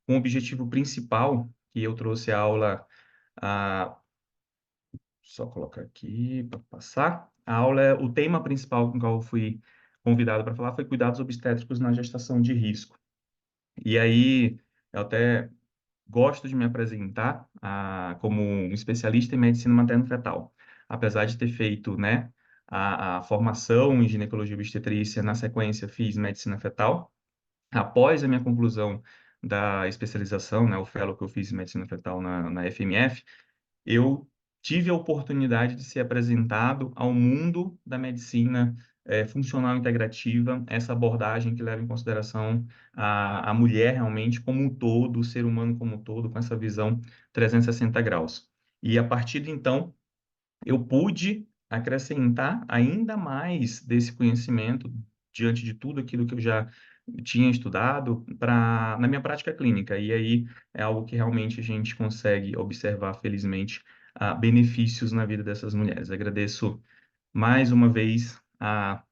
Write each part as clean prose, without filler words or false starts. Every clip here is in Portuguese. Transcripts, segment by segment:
com o objetivo principal, que eu trouxe a aula, a, só colocar aqui para passar. A aula, o tema principal com o qual eu fui convidado para falar foi cuidados obstétricos na gestação de risco. E aí, eu até gosto de me apresentar como um especialista em medicina materno-fetal. Apesar de ter feito, né, a formação em ginecologia e obstetrícia, na sequência fiz medicina fetal. Após a minha conclusão da especialização, né, o fellow que eu fiz em medicina fetal na FMF, eu tive a oportunidade de ser apresentado ao mundo da medicina funcional integrativa, essa abordagem que leva em consideração a mulher realmente como um todo, o ser humano como um todo, com essa visão 360 graus. E a partir de então, eu pude acrescentar ainda mais desse conhecimento diante de tudo aquilo que eu já tinha estudado na minha prática clínica. E aí é algo que realmente a gente consegue observar, felizmente, benefícios na vida dessas mulheres. Agradeço mais uma vez a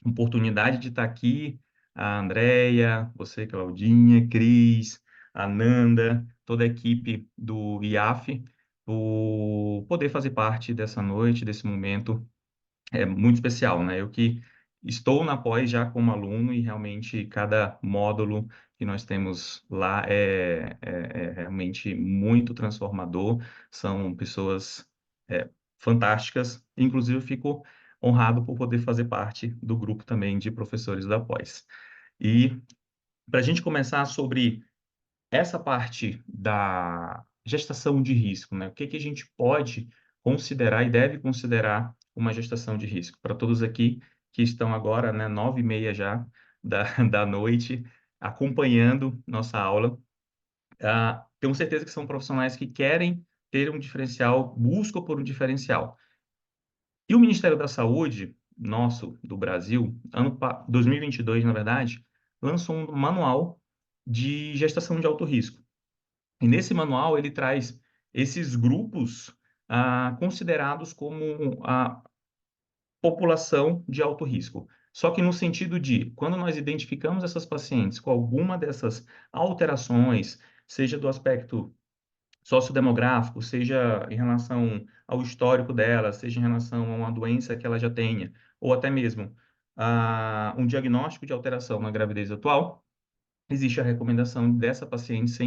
oportunidade de estar aqui, a Andréia, você, Claudinha, Cris, a Nanda, toda a equipe do IAF, por poder fazer parte dessa noite, desse momento muito especial, né? Eu que estou na pós já como aluno e realmente cada módulo que nós temos lá é realmente muito transformador, são pessoas fantásticas, inclusive eu fico honrado por poder fazer parte do grupo também de professores da pós. E para a gente começar sobre essa parte da gestação de risco, né? O que que a gente pode considerar e deve considerar uma gestação de risco? Para todos aqui que estão agora, né, 9h30 já da noite, acompanhando nossa aula, tenho certeza que são profissionais que querem ter um diferencial, buscam por um diferencial. E o Ministério da Saúde, nosso, do Brasil, 2022, na verdade, lançou um manual de gestação de alto risco. E nesse manual ele traz esses grupos considerados como a população de alto risco. Só que no sentido de, quando nós identificamos essas pacientes com alguma dessas alterações, seja do aspecto sociodemográfico, seja em relação ao histórico dela, seja em relação a uma doença que ela já tenha, ou até mesmo um diagnóstico de alteração na gravidez atual, existe a recomendação dessa paciente ser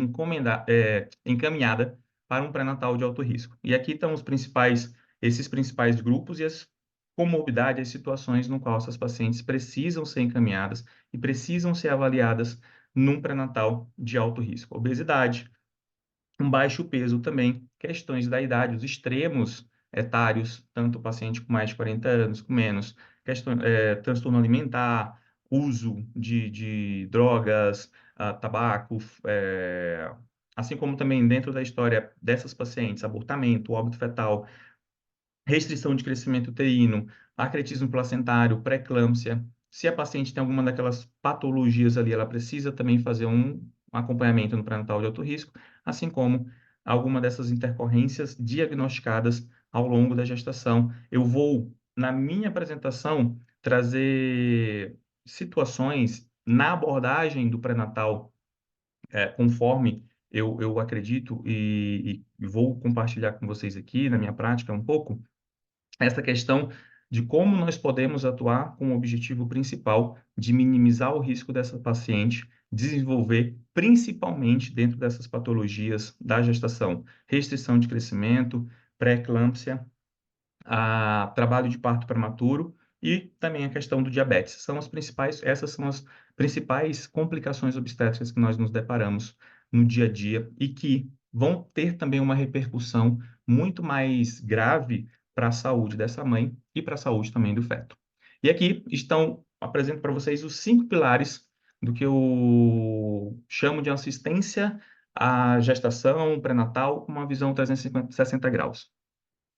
encaminhada para um pré-natal de alto risco. E aqui estão esses principais grupos e as comorbidades, as situações no qual essas pacientes precisam ser encaminhadas e precisam ser avaliadas num pré-natal de alto risco. Obesidade, um baixo peso também, questões da idade, os extremos etários, tanto o paciente com mais de 40 anos, com menos, transtorno alimentar, uso de drogas, tabaco, assim como também dentro da história dessas pacientes, abortamento, óbito fetal, restrição de crescimento uterino, acretismo placentário, pré-eclâmpsia. Se a paciente tem alguma daquelas patologias ali, ela precisa também fazer um acompanhamento no pré-natal de alto risco, assim como alguma dessas intercorrências diagnosticadas ao longo da gestação. Eu vou, na minha apresentação, trazer situações na abordagem do pré-natal, conforme eu acredito e vou compartilhar com vocês aqui na minha prática um pouco, essa questão de como nós podemos atuar com o objetivo principal de minimizar o risco dessa paciente desenvolver, principalmente dentro dessas patologias da gestação, restrição de crescimento, pré-eclâmpsia, trabalho de parto prematuro e também a questão do diabetes. Essas são as principais complicações obstétricas que nós nos deparamos no dia a dia e que vão ter também uma repercussão muito mais grave para a saúde dessa mãe e para a saúde também do feto. E aqui apresento para vocês os 5 pilares do que eu chamo de assistência à gestação pré-natal com uma visão 360 graus.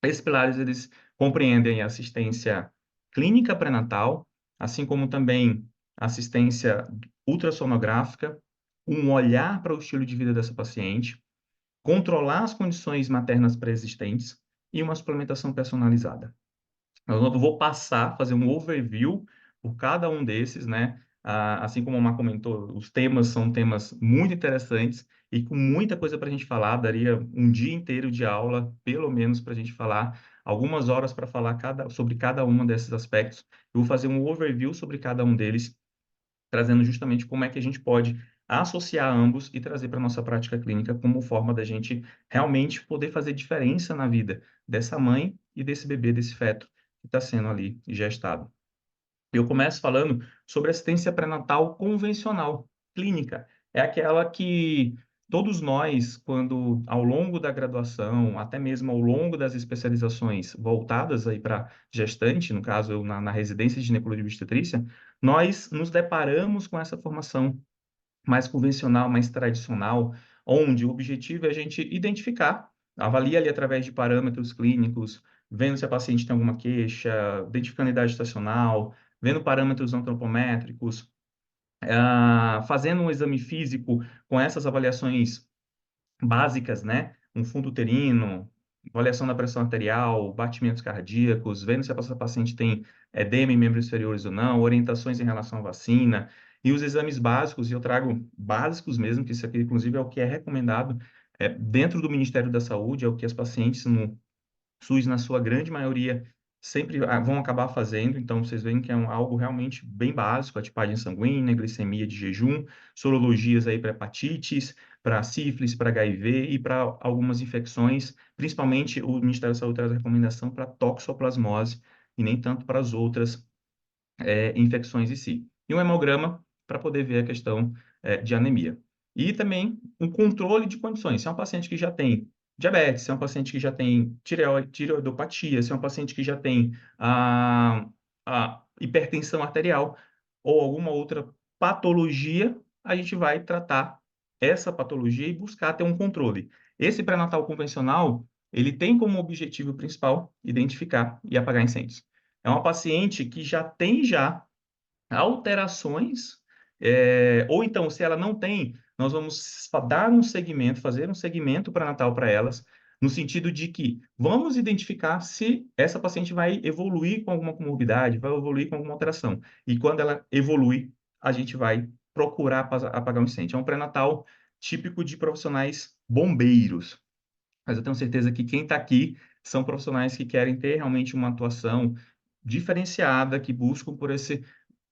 Esses pilares, eles compreendem a assistência clínica pré-natal, assim como também assistência ultrassonográfica, um olhar para o estilo de vida dessa paciente, controlar as condições maternas pré-existentes e uma suplementação personalizada. Eu vou fazer um overview por cada um desses, né? Assim como o Mar comentou, os temas são temas muito interessantes e com muita coisa para a gente falar, daria um dia inteiro de aula, pelo menos, para a gente falar, algumas horas para falar sobre cada um desses aspectos. Eu vou fazer um overview sobre cada um deles, trazendo justamente como é que a gente pode associar ambos e trazer para a nossa prática clínica como forma da gente realmente poder fazer diferença na vida dessa mãe e desse bebê, desse feto que está sendo ali gestado. Eu começo falando sobre assistência pré-natal convencional, clínica. É aquela que todos nós, quando ao longo da graduação, até mesmo ao longo das especializações voltadas aí para gestante, no caso eu na residência de ginecologia e obstetrícia, nós nos deparamos com essa formação mais convencional, mais tradicional, onde o objetivo é a gente identificar, avalia ali através de parâmetros clínicos, vendo se a paciente tem alguma queixa, identificando a idade estacional, vendo parâmetros antropométricos, fazendo um exame físico com essas avaliações básicas, né? Um fundo uterino, avaliação da pressão arterial, batimentos cardíacos, vendo se essa paciente tem edema em membros inferiores ou não, orientações em relação à vacina, e os exames básicos, e eu trago básicos mesmo, que isso aqui, inclusive, é o que é recomendado dentro do Ministério da Saúde, é o que as pacientes no SUS, na sua grande maioria, sempre vão acabar fazendo, então vocês veem que é algo realmente bem básico, a tipagem sanguínea, glicemia de jejum, sorologias aí para hepatites, para sífilis, para HIV e para algumas infecções, principalmente o Ministério da Saúde traz a recomendação para toxoplasmose e nem tanto para as outras infecções em si. E um hemograma para poder ver a questão de anemia. E também um controle de condições. Se é um paciente que já tem diabetes, se é um paciente que já tem tireoidopatia, se é um paciente que já tem a hipertensão arterial ou alguma outra patologia, a gente vai tratar essa patologia e buscar ter um controle. Esse pré-natal convencional, ele tem como objetivo principal identificar e apagar incêndios. É uma paciente que já tem alterações, ou então, se ela não tem, nós vamos dar um segmento, fazer um segmento pré-natal para elas, no sentido de que vamos identificar se essa paciente vai evoluir com alguma comorbidade, vai evoluir com alguma alteração. E quando ela evolui, a gente vai procurar apagar o incêndio. É um pré-natal típico de profissionais bombeiros, mas eu tenho certeza que quem está aqui são profissionais que querem ter realmente uma atuação diferenciada, que buscam por esse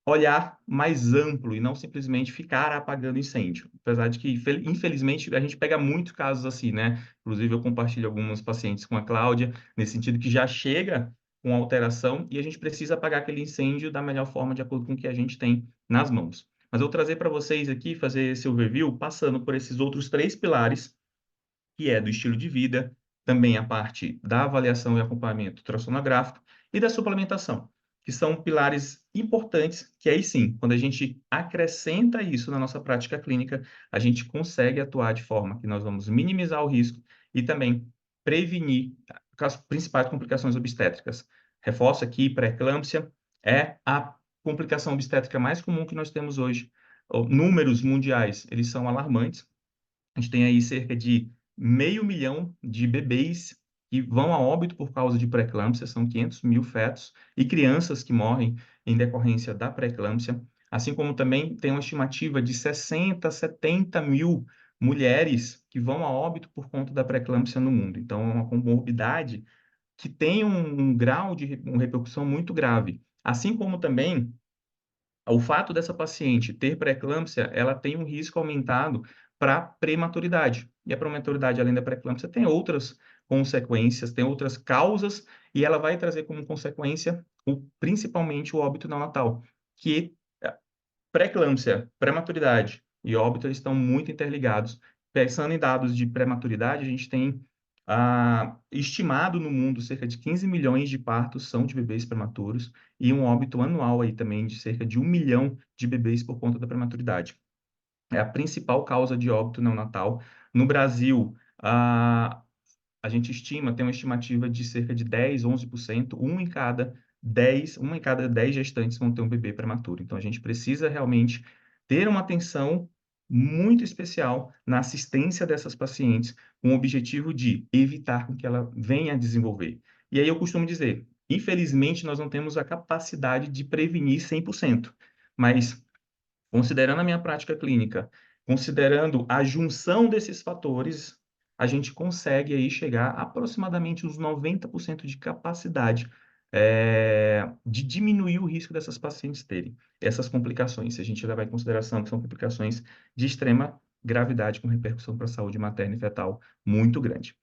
olhar mais amplo e não simplesmente ficar apagando incêndio. Apesar de que, infelizmente, a gente pega muito casos assim, né? Inclusive, eu compartilho alguns pacientes com a Cláudia, nesse sentido que já chega com alteração e a gente precisa apagar aquele incêndio da melhor forma, de acordo com o que a gente tem nas mãos. Mas eu vou trazer para vocês aqui, fazer esse overview, passando por esses outros três pilares que é do estilo de vida, também a parte da avaliação e acompanhamento ultrassonográfico e da suplementação, que são pilares importantes, que aí sim, quando a gente acrescenta isso na nossa prática clínica, a gente consegue atuar de forma que nós vamos minimizar o risco e também prevenir as principais complicações obstétricas. Reforço aqui, pré-eclâmpsia é a complicação obstétrica mais comum que nós temos hoje. Números mundiais, eles são alarmantes. A gente tem aí cerca de 500 mil de bebês que vão a óbito por causa de pré-eclâmpsia, são 500 mil fetos e crianças que morrem em decorrência da pré-eclâmpsia, assim como também tem uma estimativa de 60, 70 mil mulheres que vão a óbito por conta da pré-eclâmpsia no mundo. Então, é uma comorbidade que tem um grau de uma repercussão muito grave. Assim como também o fato dessa paciente ter pré-eclâmpsia, ela tem um risco aumentado para prematuridade. E a prematuridade, além da pré-eclâmpsia, tem outras consequências, tem outras causas, e ela vai trazer como consequência, principalmente, o óbito neonatal, que pré-eclâmpsia, prematuridade e óbito eles estão muito interligados. Pensando em dados de prematuridade, a gente tem estimado no mundo cerca de 15 milhões de partos são de bebês prematuros e um óbito anual aí também de cerca de 1 milhão de bebês por conta da prematuridade. É a principal causa de óbito neonatal. No Brasil, a gente estima, tem uma estimativa de cerca de 10, 11%, uma em cada 10 gestantes vão ter um bebê prematuro. Então, a gente precisa realmente ter uma atenção muito especial na assistência dessas pacientes, com o objetivo de evitar que ela venha a desenvolver. E aí eu costumo dizer, infelizmente, nós não temos a capacidade de prevenir 100%, mas Considerando a minha prática clínica, considerando a junção desses fatores, a gente consegue aí chegar a aproximadamente uns 90% de capacidade de diminuir o risco dessas pacientes terem essas complicações, se a gente levar em consideração que são complicações de extrema gravidade com repercussão para a saúde materna e fetal muito grande.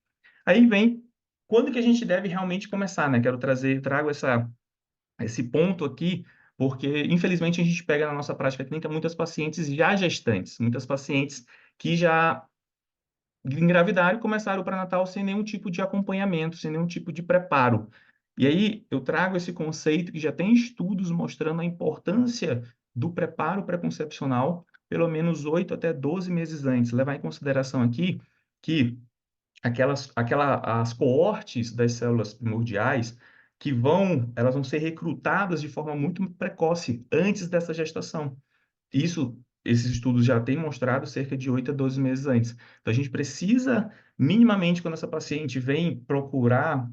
Aí vem quando que a gente deve realmente começar, né? Trago esse ponto aqui, porque infelizmente a gente pega na nossa prática clínica muitas pacientes já gestantes, muitas pacientes que já engravidaram e começaram o pré-natal sem nenhum tipo de acompanhamento, sem nenhum tipo de preparo. E aí eu trago esse conceito que já tem estudos mostrando a importância do preparo pré-concepcional, pelo menos 8 até 12 meses antes. Levar em consideração aqui que as coortes das células primordiais elas vão ser recrutadas de forma muito precoce, antes dessa gestação. Esses estudos já têm mostrado cerca de 8 a 12 meses antes. Então, a gente precisa, minimamente, quando essa paciente vem procurar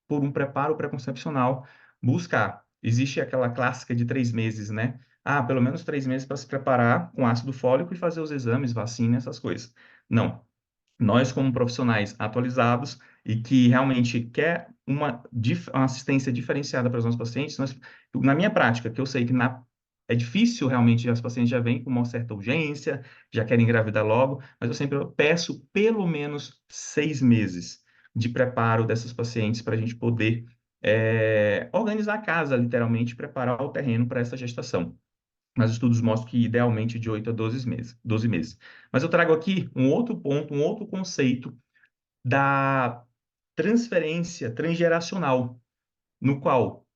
por um preparo pré-concepcional, buscar. Existe aquela clássica de 3 meses, né? Ah, pelo menos 3 meses para se preparar com ácido fólico e fazer os exames, vacina, essas coisas. Não, nós como profissionais atualizados e que realmente quer uma assistência diferenciada para os nossos pacientes, na minha prática, que eu sei que é difícil realmente, as pacientes já vêm com uma certa urgência, já querem engravidar logo, mas eu sempre peço pelo menos 6 meses de preparo dessas pacientes para a gente poder organizar a casa, literalmente, preparar o terreno para essa gestação. Mas estudos mostram que idealmente de 8 a 12 meses, 12 meses. Mas eu trago aqui um outro ponto, um outro conceito da transferência transgeracional, no qual,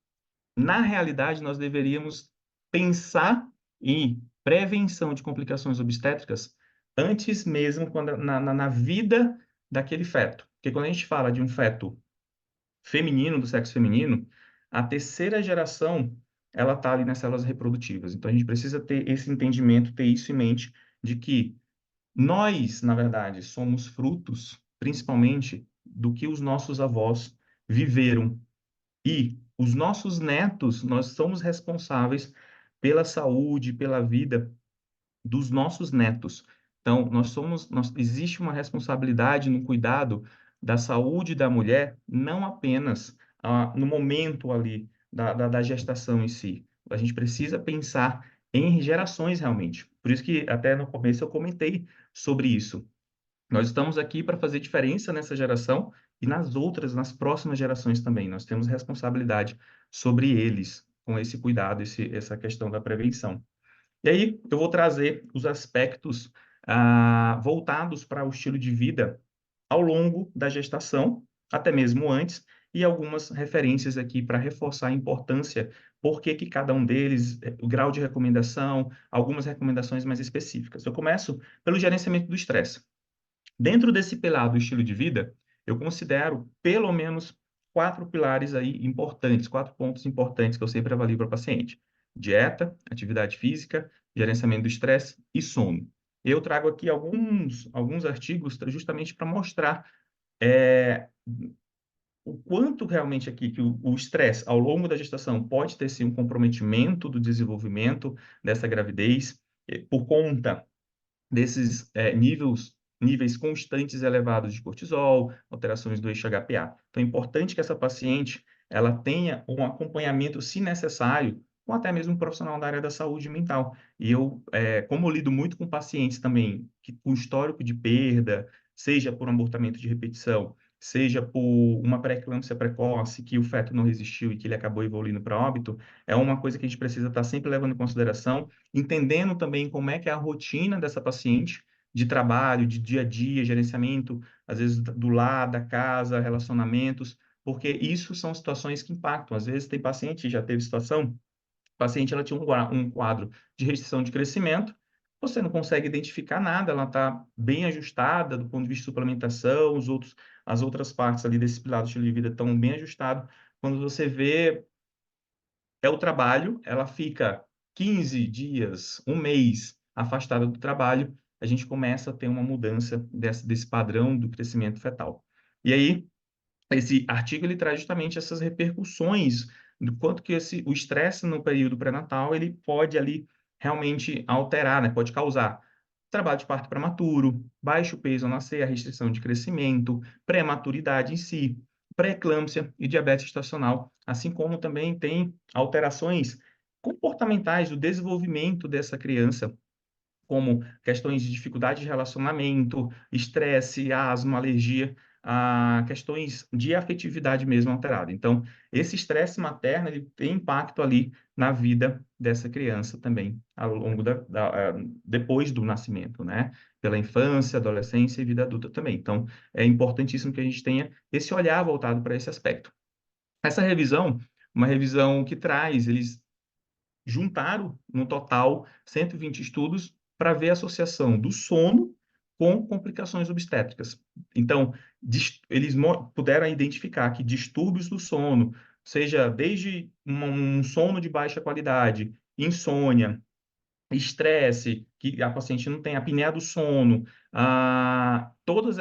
na realidade, nós deveríamos pensar em prevenção de complicações obstétricas antes mesmo na vida daquele feto. Porque quando a gente fala de um feto feminino, do sexo feminino, a terceira geração, ela está ali nas células reprodutivas. Então, a gente precisa ter esse entendimento, ter isso em mente, de que nós, na verdade, somos frutos, principalmente, do que os nossos avós viveram. E os nossos netos, nós somos responsáveis pela saúde, pela vida dos nossos netos. Então, existe uma responsabilidade no cuidado da saúde da mulher, não apenas no momento ali da gestação em si. A gente precisa pensar em gerações realmente. Por isso que até no começo eu comentei sobre isso. Nós estamos aqui para fazer diferença nessa geração e nas outras, nas próximas gerações também. Nós temos responsabilidade sobre eles com esse cuidado, essa questão da prevenção. E aí eu vou trazer os aspectos voltados para o estilo de vida ao longo da gestação, até mesmo antes, e algumas referências aqui para reforçar a importância, por que que cada um deles, o grau de recomendação, algumas recomendações mais específicas. Eu começo pelo gerenciamento do estresse. Dentro desse pilar do estilo de vida, eu considero pelo menos 4 pilares aí importantes, 4 pontos importantes que eu sempre avalio para o paciente: dieta, atividade física, gerenciamento do estresse e sono. Eu trago aqui alguns artigos justamente para mostrar é, o quanto realmente aqui que o estresse ao longo da gestação pode ter sim um comprometimento do desenvolvimento dessa gravidez, por conta desses níveis constantes elevados de cortisol, alterações do eixo HPA. Então, é importante que essa paciente ela tenha um acompanhamento, se necessário, com até mesmo um profissional da área da saúde mental. E eu, como eu lido muito com pacientes também com histórico de perda, seja por um abortamento de repetição, seja por uma pré-eclâmpsia precoce, que o feto não resistiu e que ele acabou evoluindo para óbito, é uma coisa que a gente precisa estar sempre levando em consideração, entendendo também como é que é a rotina dessa paciente de trabalho, de dia a dia, gerenciamento, às vezes do lar, da casa, relacionamentos, porque isso são situações que impactam. Às vezes tem paciente, já teve situação, paciente ela tinha um quadro de restrição de crescimento, você não consegue identificar nada, ela está bem ajustada do ponto de vista de suplementação, as outras partes ali desse pilar do estilo de vida estão bem ajustado. Quando você vê é o trabalho, ela fica 15 dias, um mês afastada do trabalho, a gente começa a ter uma mudança desse padrão do crescimento fetal. E aí, esse artigo ele traz justamente essas repercussões do quanto que o estresse no período pré-natal ele pode ali realmente alterar, né? Pode causar trabalho de parto prematuro, baixo peso ao nascer, a restrição de crescimento, prematuridade em si, pré-eclâmpsia e diabetes gestacional, assim como também tem alterações comportamentais do desenvolvimento dessa criança, como questões de dificuldade de relacionamento, estresse, asma, alergia, questões de afetividade mesmo alterada. Então, esse estresse materno, ele tem impacto ali na vida dessa criança também, ao longo depois do nascimento, né? Pela infância, adolescência e vida adulta também. Então, é importantíssimo que a gente tenha esse olhar voltado para esse aspecto. Essa revisão, uma revisão que traz, eles juntaram, no total, 120 estudos para ver a associação do sono com complicações obstétricas. Então, eles puderam identificar que distúrbios do sono, seja desde um sono de baixa qualidade, insônia, estresse, que a paciente não tem apneia do sono, todas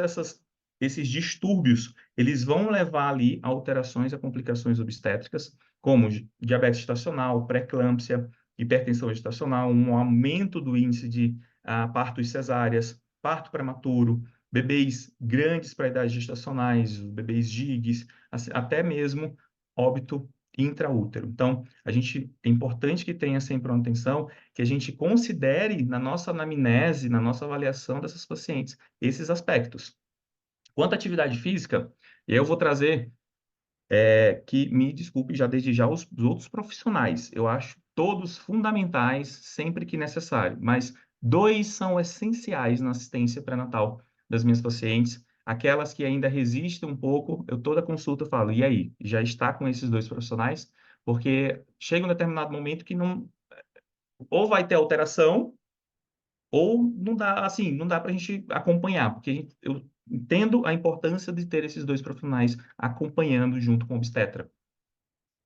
esses distúrbios, eles vão levar ali a alterações, a complicações obstétricas, como diabetes gestacional, pré-eclâmpsia, hipertensão gestacional, um aumento do índice de partos cesáreas, parto prematuro, bebês grandes para idades gestacionais, bebês gigs, até mesmo óbito intraútero. Então, é importante que tenha sempre uma atenção, que a gente considere na nossa anamnese, na nossa avaliação dessas pacientes, esses aspectos. Quanto à atividade física, eu vou trazer que, me desculpe já desde já, os outros profissionais. Eu acho todos fundamentais sempre que necessário, mas dois são essenciais na assistência pré-natal das minhas pacientes. Aquelas que ainda resistem um pouco, eu toda consulta falo, e aí, já está com esses dois profissionais? Porque chega um determinado momento que não, ou vai ter alteração, ou não dá, assim, não dá para a gente acompanhar, porque eu entendo a importância de ter esses dois profissionais acompanhando junto com o obstetra,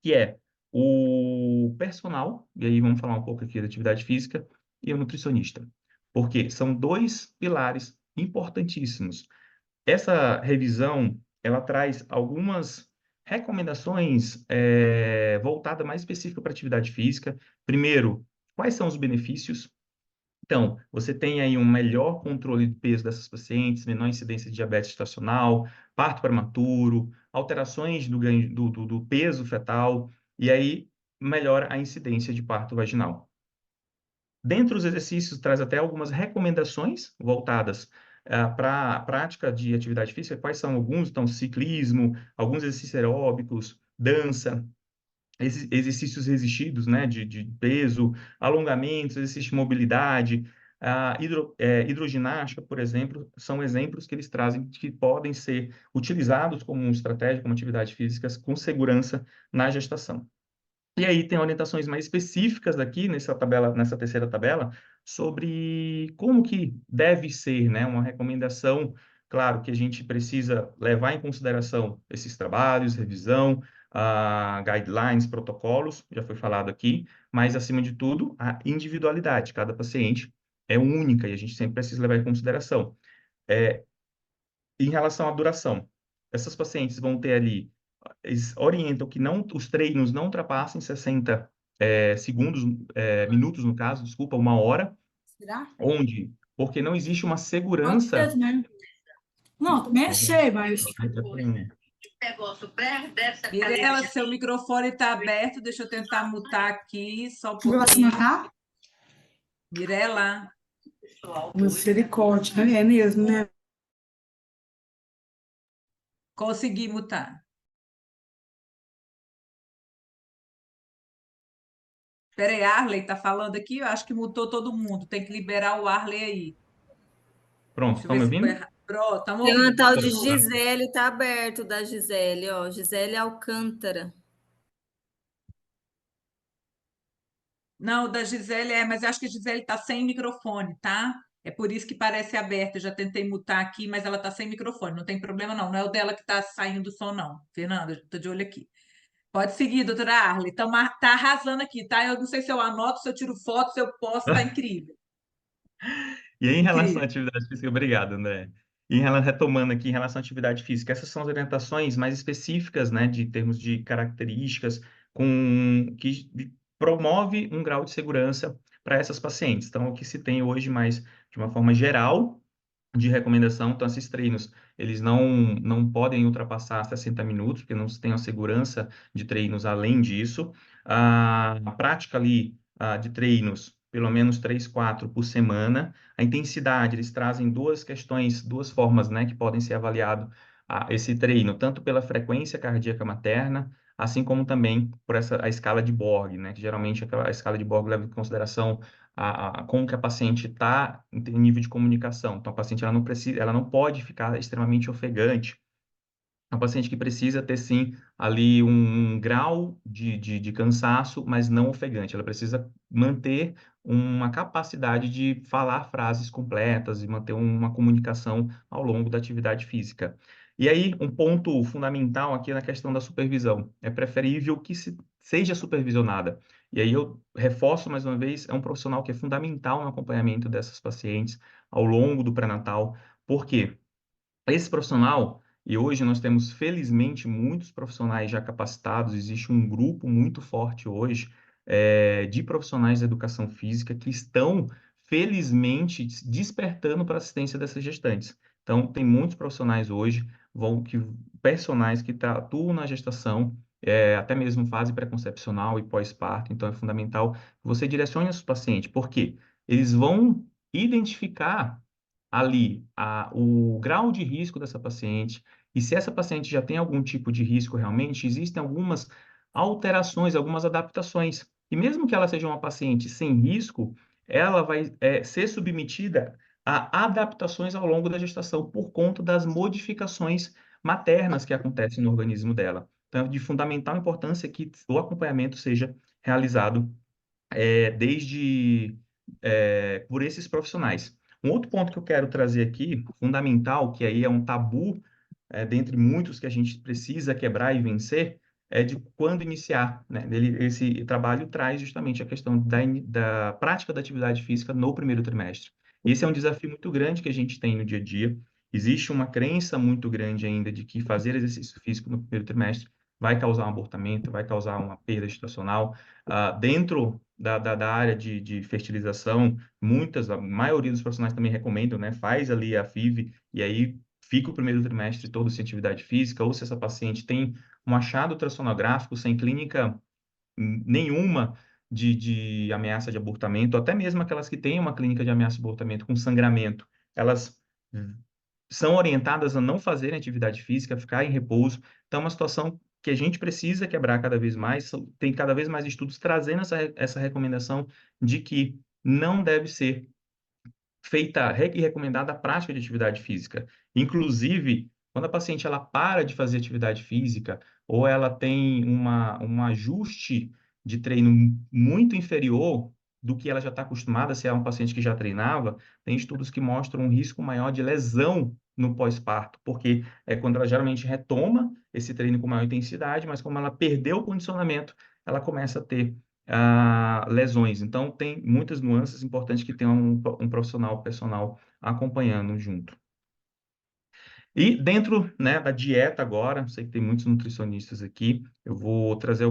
que é o personal, e aí vamos falar um pouco aqui da atividade física, e o nutricionista. Porque são dois pilares importantíssimos. Essa revisão, ela traz algumas recomendações voltadas mais específicas para atividade física. Primeiro, quais são os benefícios? Então, você tem aí um melhor controle de peso dessas pacientes, menor incidência de diabetes gestacional, parto prematuro, alterações do ganho do peso fetal, e aí melhora a incidência de parto vaginal. Dentre os exercícios, traz até algumas recomendações voltadas para a prática de atividade física. Quais são alguns? Então, ciclismo, alguns exercícios aeróbicos, dança, exercícios resistidos, né, de peso, alongamentos, exercício de mobilidade, hidroginástica, por exemplo, são exemplos que eles trazem que podem ser utilizados como estratégia, como atividade física, com segurança na gestação. E aí tem orientações mais específicas aqui nessa tabela, nessa terceira tabela, sobre como que deve ser, né, uma recomendação. Claro que a gente precisa levar em consideração esses trabalhos, revisão, guidelines, protocolos, já foi falado aqui, mas acima de tudo, a individualidade. Cada paciente é única e a gente sempre precisa levar em consideração. Em relação à duração, essas pacientes vão ter ali, eles orientam que não, os treinos não ultrapassem 60 segundos, minutos no caso, desculpa, 1 hora, Será? onde, porque não existe uma Pode segurança. ser mesmo. Não, também achei, mas. Mirela, seu microfone está aberto, deixa eu tentar mutar aqui, só um Próxima, pouquinho. tá? Mirela, Misericórdia. É mesmo, né? consegui mutar. Peraí, Arley está falando aqui, eu acho que mutou todo mundo, tem que liberar o Arley aí. Pronto, Deixa eu estão ver me se ficou ouvindo? errado. Pronto, estamos Tem uma ouvindo. tal de Gisele, tá aberto da Gisele, ó. Gisele Alcântara. Não, o da Gisele mas eu acho que a Gisele está sem microfone, tá? É por isso que parece aberta. Eu já tentei mutar aqui, mas ela está sem microfone. Não tem problema, não. Não é o dela que está saindo o som, não. Fernanda, estou de olho aqui. Pode seguir, doutora Arley. Tá arrasando aqui, tá? Eu não sei se eu anoto, se eu tiro foto, se eu posto, tá incrível. E aí, em relação à Incrível. atividade física, obrigado, André. Retomando aqui, em relação à atividade física, essas são as orientações mais específicas, né, de termos de características, que promove um grau de segurança para essas pacientes. Então, o que se tem hoje mais de uma forma geral de recomendação, então esses treinos, eles não podem ultrapassar 60 minutos, porque não se tem a segurança de treinos além disso. A prática ali de treinos, pelo menos 3, 4 por semana. A intensidade, eles trazem duas questões, duas formas, né, que podem ser avaliado esse treino, tanto pela frequência cardíaca materna, assim como também por a escala de Borg, né, que geralmente a escala de Borg leva em consideração como que a paciente está em nível de comunicação. Então, a paciente ela não precisa, ela não pode ficar extremamente ofegante. É uma paciente que precisa ter, sim, ali um grau de cansaço, mas não ofegante. Ela precisa manter uma capacidade de falar frases completas e manter uma comunicação ao longo da atividade física. E aí, um ponto fundamental aqui é na questão da supervisão. É preferível que seja supervisionada. E aí eu reforço mais uma vez, é um profissional que é fundamental no acompanhamento dessas pacientes ao longo do pré-natal. Por quê? Esse profissional, e hoje nós temos, felizmente, muitos profissionais já capacitados, existe um grupo muito forte hoje de profissionais da educação física que estão, felizmente, despertando para a assistência dessas gestantes. Então, tem muitos profissionais hoje, personagens que atuam na gestação, até mesmo fase pré-concepcional e pós-parto, então é fundamental que você direcione os pacientes, porque eles vão identificar ali o grau de risco dessa paciente, e se essa paciente já tem algum tipo de risco realmente, existem algumas alterações, algumas adaptações. E mesmo que ela seja uma paciente sem risco, ela vai ser submetida a adaptações ao longo da gestação por conta das modificações maternas que acontecem no organismo dela. Então, é de fundamental importância que o acompanhamento seja realizado por esses profissionais. Um outro ponto que eu quero trazer aqui, fundamental, que aí é um tabu, dentre muitos que a gente precisa quebrar e vencer, é de quando iniciar, né? Esse trabalho traz justamente a questão da prática da atividade física no primeiro trimestre. Esse é um desafio muito grande que a gente tem no dia a dia. Existe uma crença muito grande ainda de que fazer exercício físico no primeiro trimestre vai causar um abortamento, vai causar uma perda gestacional. Dentro da área de fertilização, a maioria dos profissionais também recomendam, né? Faz ali a FIV e aí fica o primeiro trimestre todo sem atividade física, ou se essa paciente tem um achado ultrassonográfico sem clínica nenhuma de ameaça de abortamento, até mesmo aquelas que têm uma clínica de ameaça de abortamento com sangramento, elas são orientadas a não fazerem atividade física, ficar em repouso. Então, é uma situação que a gente precisa quebrar cada vez mais. Tem cada vez mais estudos trazendo essa recomendação de que não deve ser feita e recomendada a prática de atividade física. Inclusive, quando a paciente ela para de fazer atividade física ou ela tem um ajuste de treino muito inferior do que ela já está acostumada, se é uma paciente que já treinava, tem estudos que mostram um risco maior de lesão no pós-parto, porque é quando ela geralmente retoma esse treino com maior intensidade, mas como ela perdeu o condicionamento, ela começa a ter lesões. Então, tem muitas nuances importantes que tenham um profissional personal acompanhando junto. E dentro, né, da dieta agora, sei que tem muitos nutricionistas aqui, eu vou trazer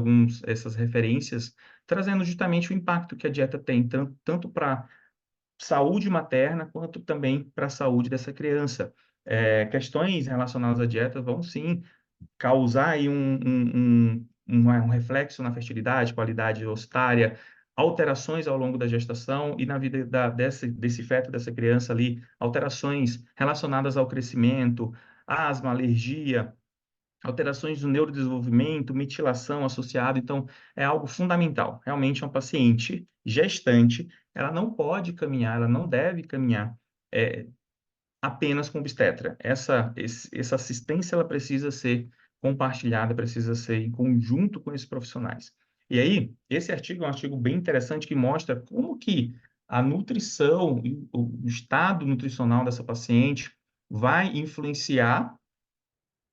essas referências, trazendo justamente o impacto que a dieta tem, tanto para saúde materna, quanto também para a saúde dessa criança. Questões relacionadas à dieta vão, sim, causar aí um reflexo na fertilidade, qualidade ossária, alterações ao longo da gestação e na vida desse feto, dessa criança ali, alterações relacionadas ao crescimento, asma, alergia, alterações do neurodesenvolvimento, metilação associada. Então, é algo fundamental. Realmente, uma paciente gestante, ela não pode caminhar, ela não deve caminhar apenas com obstetra. Essa assistência ela precisa ser compartilhada, precisa ser em conjunto com esses profissionais. E aí, esse artigo é um artigo bem interessante que mostra como que a nutrição, o estado nutricional dessa paciente vai influenciar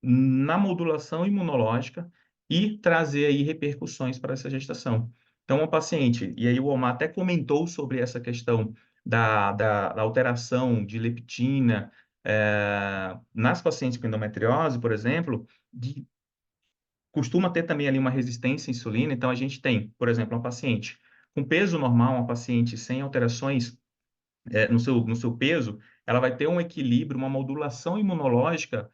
na modulação imunológica e trazer aí repercussões para essa gestação. Então, uma paciente, e aí o Omar até comentou sobre essa questão da alteração de leptina nas pacientes com endometriose, por exemplo, costuma ter também ali uma resistência à insulina. Então, a gente tem, por exemplo, uma paciente com peso normal, uma paciente sem alterações no seu peso, ela vai ter um equilíbrio, uma modulação imunológica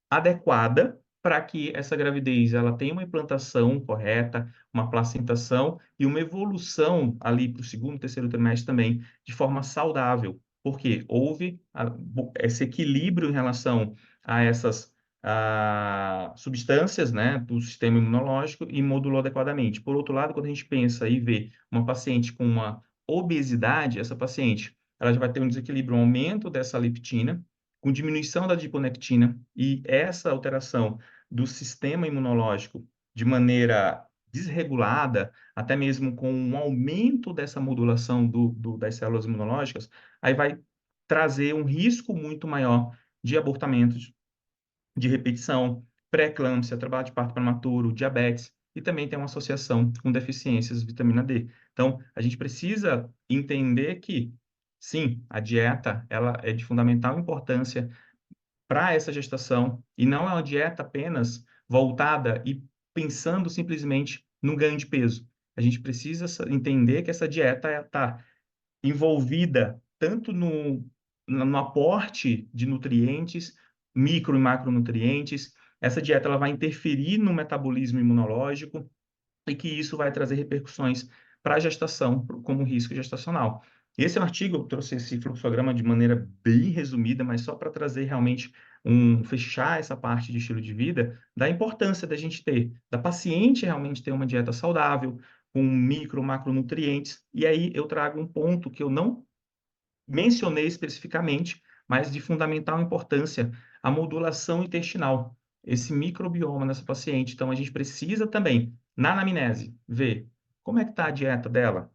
adequada para que essa gravidez ela tenha uma implantação correta, uma placentação e uma evolução ali para o segundo, terceiro trimestre também, de forma saudável, porque houve esse equilíbrio em relação a essas substâncias, né, do sistema imunológico e modulou adequadamente. Por outro lado, quando a gente pensa e vê uma paciente com uma obesidade, essa paciente ela já vai ter um desequilíbrio, um aumento dessa leptina, com diminuição da adiponectina, e essa alteração do sistema imunológico de maneira desregulada, até mesmo com um aumento dessa modulação das células imunológicas, aí vai trazer um risco muito maior de abortamentos, de repetição, pré-eclâmpsia, trabalho de parto prematuro, diabetes, e também tem uma associação com deficiências de vitamina D. Então, a gente precisa entender que, sim, a dieta ela é de fundamental importância para essa gestação e não é uma dieta apenas voltada e pensando simplesmente no ganho de peso. A gente precisa entender que essa dieta está envolvida tanto no aporte de nutrientes, micro e macronutrientes. Essa dieta ela vai interferir no metabolismo imunológico e que isso vai trazer repercussões para a gestação, como risco gestacional. Esse artigo, eu trouxe esse fluxograma de maneira bem resumida, mas só para trazer realmente fechar essa parte de estilo de vida, da importância da gente ter, da paciente realmente ter uma dieta saudável, com micro, macronutrientes, e aí eu trago um ponto que eu não mencionei especificamente, mas de fundamental importância, a modulação intestinal, esse microbioma nessa paciente. Então, a gente precisa também, na anamnese, ver como é que está a dieta dela.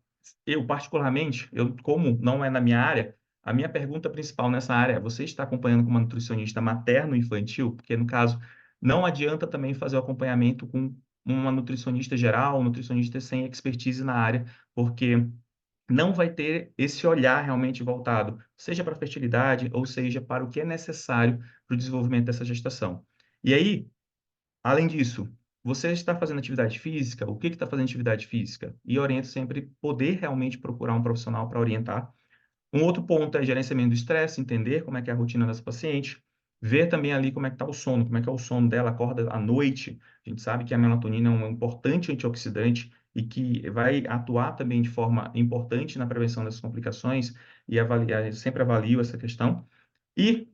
Eu, particularmente, como não é na minha área, a minha pergunta principal nessa área é: você está acompanhando com uma nutricionista materno-infantil? Porque, no caso, não adianta também fazer o acompanhamento com uma nutricionista geral, um nutricionista sem expertise na área, porque não vai ter esse olhar realmente voltado, seja para a fertilidade ou seja para o que é necessário para o desenvolvimento dessa gestação. E aí, além disso, você está fazendo atividade física? O que está fazendo atividade física? E oriento sempre poder realmente procurar um profissional para orientar. Um outro ponto é gerenciamento do estresse, entender como é que é a rotina dessa paciente, ver também ali como é que está o sono, como é que é o sono dela, acorda à noite. A gente sabe que a melatonina é um importante antioxidante e que vai atuar também de forma importante na prevenção dessas complicações e avaliar, sempre avalio essa questão. E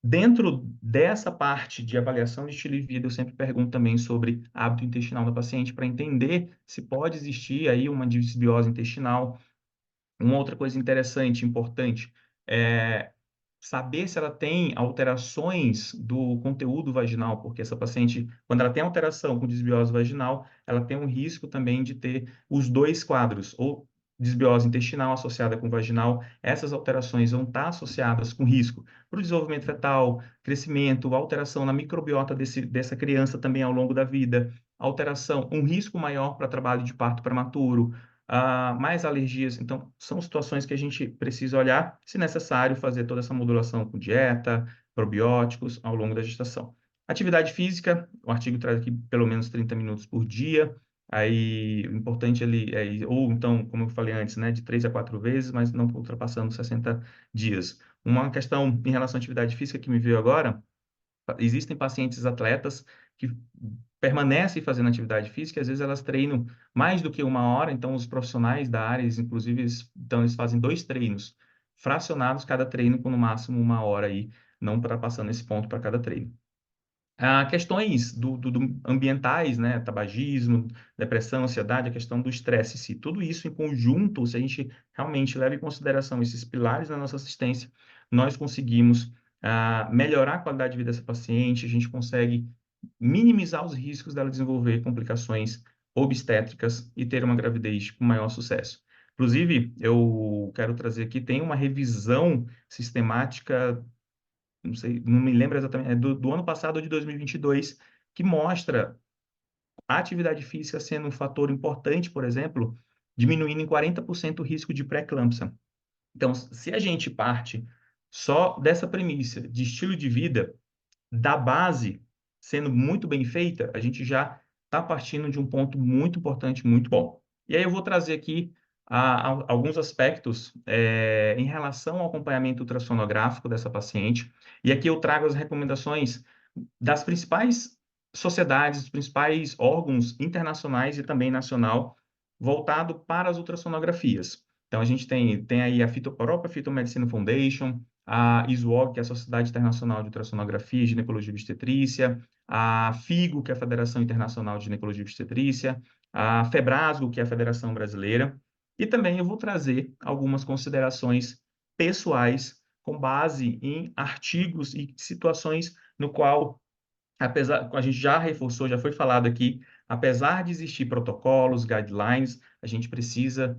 dentro dessa parte de avaliação de estilo de vida, eu sempre pergunto também sobre hábito intestinal da paciente para entender se pode existir aí uma disbiose intestinal. Uma outra coisa interessante, importante, é saber se ela tem alterações do conteúdo vaginal, porque essa paciente, quando ela tem alteração com desbiose vaginal, ela tem um risco também de ter os dois quadros, ou desbiose intestinal associada com vaginal. Essas alterações vão estar associadas com risco para o desenvolvimento fetal, crescimento, alteração na microbiota dessa criança também ao longo da vida, alteração, um risco maior para trabalho de parto prematuro, mais alergias. Então, são situações que a gente precisa olhar, se necessário, fazer toda essa modulação com dieta, probióticos ao longo da gestação. Atividade física, o artigo traz aqui pelo menos 30 minutos por dia. Aí, o importante ali é, ou então, como eu falei antes, né, de 3 a 4 vezes, mas não ultrapassando 60 dias. Uma questão em relação à atividade física que me veio agora: existem pacientes atletas que permanecem fazendo atividade física, e às vezes elas treinam mais do que uma hora, então os profissionais da área, inclusive, então eles fazem 2 treinos fracionados, cada treino com no máximo uma hora aí, não para passando esse ponto para cada treino. Questões ambientais, né? Tabagismo, depressão, ansiedade, a questão do estresse em si. Tudo isso em conjunto, se a gente realmente leva em consideração esses pilares da nossa assistência, nós conseguimos melhorar a qualidade de vida dessa paciente, a gente consegue minimizar os riscos dela desenvolver complicações obstétricas e ter uma gravidez com maior sucesso. Inclusive, eu quero trazer aqui, tem uma revisão sistemática, não sei, não me lembro exatamente, é do ano passado ou de 2022, que mostra a atividade física sendo um fator importante, por exemplo, diminuindo em 40% o risco de pré-eclâmpsia. Então, se a gente parte só dessa premissa de estilo de vida, da base sendo muito bem feita, a gente já está partindo de um ponto muito importante, muito bom. E aí eu vou trazer aqui alguns aspectos em relação ao acompanhamento ultrassonográfico dessa paciente. E aqui eu trago as recomendações das principais sociedades, dos principais órgãos internacionais e também nacional, voltado para as ultrassonografias. Então, a gente tem aí a European Phytomedicine Foundation, a ISWOG, que é a Sociedade Internacional de Ultrassonografia e Ginecologia e Obstetrícia, a FIGO, que é a Federação Internacional de Ginecologia e Obstetrícia, a FEBRASGO, que é a Federação Brasileira, e também eu vou trazer algumas considerações pessoais com base em artigos e situações no qual, apesar, a gente já reforçou, já foi falado aqui, apesar de existir protocolos, guidelines, a gente precisa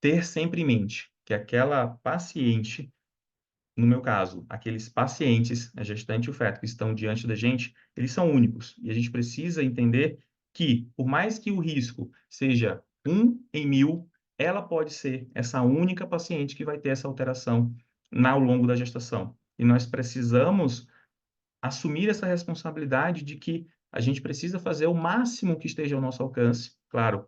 ter sempre em mente que aquela paciente, no meu caso, aqueles pacientes, a gestante e o feto que estão diante da gente, eles são únicos. E a gente precisa entender que, por mais que o risco seja 1 em 1000, ela pode ser essa única paciente que vai ter essa alteração ao longo da gestação. E nós precisamos assumir essa responsabilidade de que a gente precisa fazer o máximo que esteja ao nosso alcance, claro,